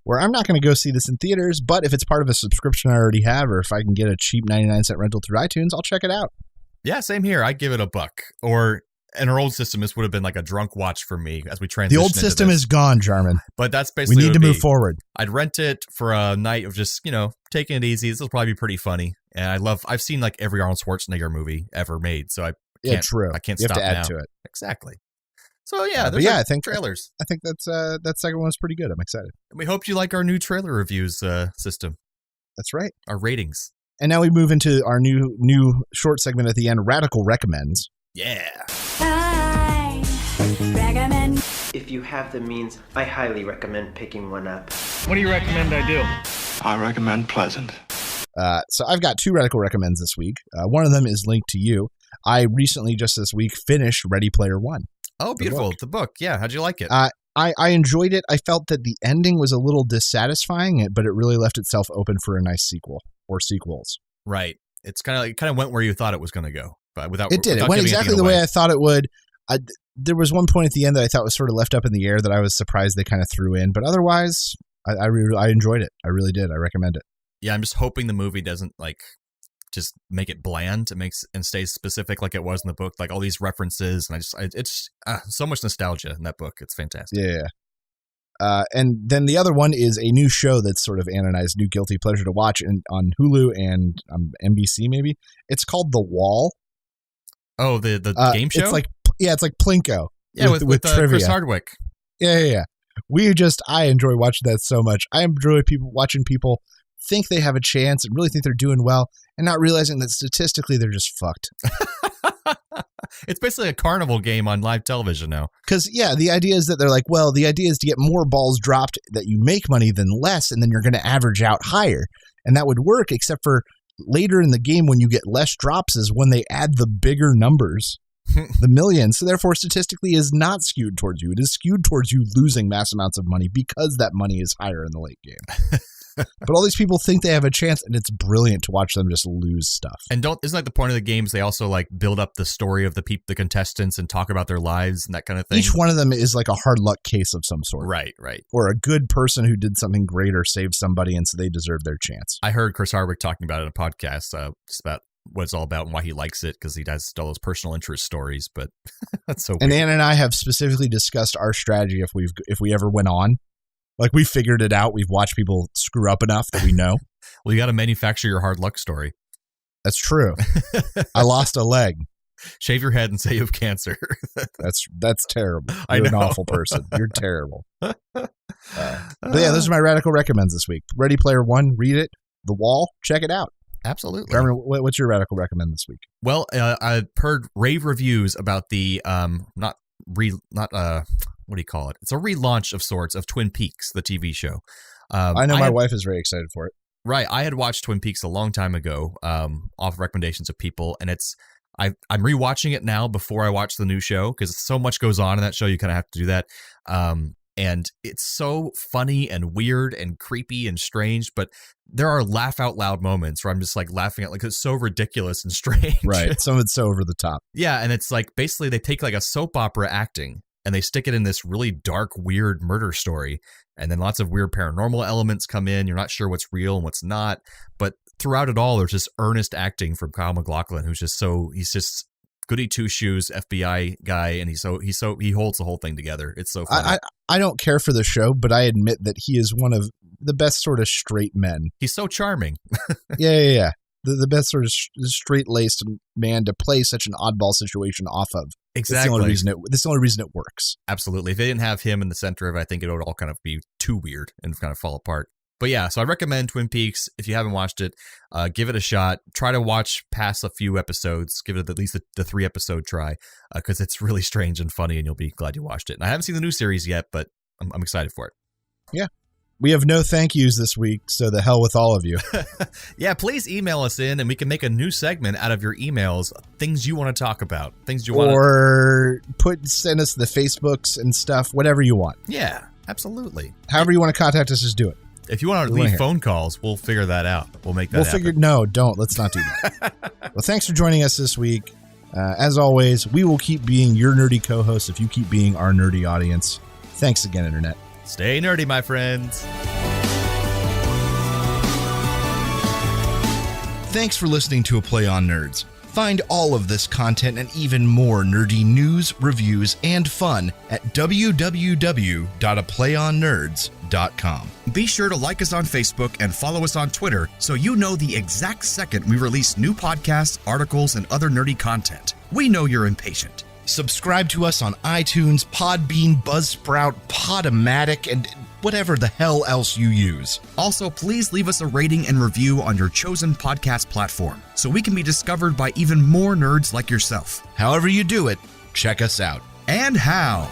Speaker 10: Where I'm not going to go see this in theaters, but if it's part of a subscription I already have, or if I can get a cheap 99-cent rental through iTunes, I'll check it out.
Speaker 9: Yeah, same here. I'd give it a buck. Or in our old system, this would have been like a drunk watch for me as we transition.
Speaker 10: The old system is gone, Jarman.
Speaker 9: But that's basically
Speaker 10: we need to move forward.
Speaker 9: I'd rent it for a night of just, taking it easy. This will probably be pretty funny. And I've seen like every Arnold Schwarzenegger movie ever made, so I can't
Speaker 10: You
Speaker 9: stop
Speaker 10: have to add
Speaker 9: now.
Speaker 10: to it.
Speaker 9: Exactly. So yeah,
Speaker 10: I think
Speaker 9: trailers.
Speaker 10: I think that second one's pretty good. I'm excited.
Speaker 9: We hope you like our new trailer reviews system.
Speaker 10: That's right.
Speaker 9: Our ratings.
Speaker 10: And now we move into our new short segment at the end, Radical Recommends.
Speaker 9: Yeah.
Speaker 3: I recommend. If you have the means, I highly recommend picking one up.
Speaker 2: What do you recommend I do?
Speaker 6: I recommend Pleasant.
Speaker 10: So I've got 2 Radical Recommends this week. One of them is linked to you. I recently, just this week, finished Ready Player One.
Speaker 9: Oh, beautiful. The book. Yeah. How'd you like it?
Speaker 10: I enjoyed it. I felt that the ending was a little dissatisfying, but it really left itself open for a nice sequel or sequels.
Speaker 9: Right. It kind of went where you thought it was going to go, but without
Speaker 10: it did. It went exactly the way I thought it would. There was one point at the end that I thought was sort of left up in the air that I was surprised they kind of threw in, but otherwise, I enjoyed it. I really did. I recommend it.
Speaker 9: Yeah, I'm just hoping the movie doesn't just make it bland. It makes and stays specific like it was in the book, like all these references, and it's so much nostalgia in that book. It's fantastic.
Speaker 10: Yeah. And then the other one is a new show that's sort of Anna and I's new guilty pleasure to watch on Hulu and NBC maybe. It's called The Wall.
Speaker 9: Oh, the game show?
Speaker 10: It's like Plinko.
Speaker 9: Yeah, with
Speaker 10: trivia.
Speaker 9: Chris Hardwick.
Speaker 10: Yeah. I enjoy watching that so much. I enjoy watching people think they have a chance and really think they're doing well and not realizing that statistically they're just fucked.
Speaker 9: It's basically a carnival game on live television now.
Speaker 10: Because, the idea is that they're like, well, the idea is to get more balls dropped that you make money than less, and then you're going to average out higher. And that would work, except for later in the game when you get less drops is when they add the bigger numbers, the millions. So therefore, statistically is not skewed towards you. It is skewed towards you losing mass amounts of money because that money is higher in the late game. But all these people think they have a chance, and it's brilliant to watch them just lose stuff.
Speaker 9: And isn't like the point of the games? They also build up the story of the contestants and talk about their lives and that kind of thing.
Speaker 10: Each one of them is like a hard luck case of some sort.
Speaker 9: Right.
Speaker 10: Or a good person who did something great or saved somebody, and so they deserve their chance.
Speaker 9: I heard Chris Hardwick talking about it in a podcast, just about what it's all about and why he likes it, because he does all those personal interest stories. But that's so.
Speaker 10: And
Speaker 9: weird.
Speaker 10: Anna and I have specifically discussed our strategy if we ever went on. We figured it out. We've watched people screw up enough that we know.
Speaker 9: Well, you got to manufacture your hard luck story.
Speaker 10: That's true. I lost a leg.
Speaker 9: Shave your head and say you have cancer.
Speaker 10: That's terrible.
Speaker 9: I
Speaker 10: You're
Speaker 9: know.
Speaker 10: an awful person. You're terrible. But yeah, those are my Radical Recommends this week. Ready Player One, read it. The Wall, check it out.
Speaker 9: Absolutely.
Speaker 10: Carmen, what's your Radical Recommend this week?
Speaker 9: Well, I've heard rave reviews about the what do you call it? It's a relaunch of sorts of Twin Peaks, the TV show.
Speaker 10: I know my wife is very excited for it.
Speaker 9: Right. I had watched Twin Peaks a long time ago, off recommendations of people, and I'm rewatching it now before I watch the new show because so much goes on in that show. You kind of have to do that. And it's so funny and weird and creepy and strange, but there are laugh out loud moments where I'm just laughing at it's so ridiculous and strange.
Speaker 10: Right. Some of it's so over the top.
Speaker 9: Yeah. And it's basically they take a soap opera acting and they stick it in this really dark, weird murder story. And then lots of weird paranormal elements come in. You're not sure what's real and what's not. But throughout it all, there's just earnest acting from Kyle MacLachlan, he's just goody two shoes FBI guy. And he holds the whole thing together. It's so funny.
Speaker 10: I don't care for the show, but I admit that he is one of the best sort of straight men.
Speaker 9: He's so charming.
Speaker 10: Yeah. The best sort of straight-laced man to play such an oddball situation off of.
Speaker 9: Exactly.
Speaker 10: That's the only reason it works.
Speaker 9: Absolutely. If they didn't have him in the center of it, I think it would all kind of be too weird and kind of fall apart. But yeah, so I recommend Twin Peaks. If you haven't watched it, give it a shot. Try to watch past a few episodes. Give it at least the 3-episode try because it's really strange and funny, and you'll be glad you watched it. And I haven't seen the new series yet, but I'm excited for it.
Speaker 10: Yeah. We have no thank yous this week, so the hell with all of you.
Speaker 9: Yeah, please email us in, and we can make a new segment out of your emails, things you want to talk about, things you want to...
Speaker 10: Or send us the Facebooks and stuff, whatever you want.
Speaker 9: Yeah, absolutely.
Speaker 10: However you want to contact us, just do it.
Speaker 9: If you want to leave phone calls, we'll figure that out. We'll make that happen.
Speaker 10: No, don't. Let's not do that. Well, thanks for joining us this week. As always, we will keep being your nerdy co-hosts if you keep being our nerdy audience. Thanks again, Internet.
Speaker 9: Stay nerdy, my friends.
Speaker 10: Thanks for listening to A Play on Nerds. Find all of this content and even more nerdy news, reviews, and fun at www.aplayonnerds.com. eventful.com.
Speaker 18: Be sure to like us on Facebook and follow us on Twitter so you know the exact second we release new podcasts, articles, and other nerdy content. We know you're impatient.
Speaker 10: Subscribe to us on iTunes, Podbean, Buzzsprout, Podomatic, and whatever the hell else you use.
Speaker 18: Also, please leave us a rating and review on your chosen podcast platform so we can be discovered by even more nerds like yourself.
Speaker 10: However you do it, check us out.
Speaker 18: And how.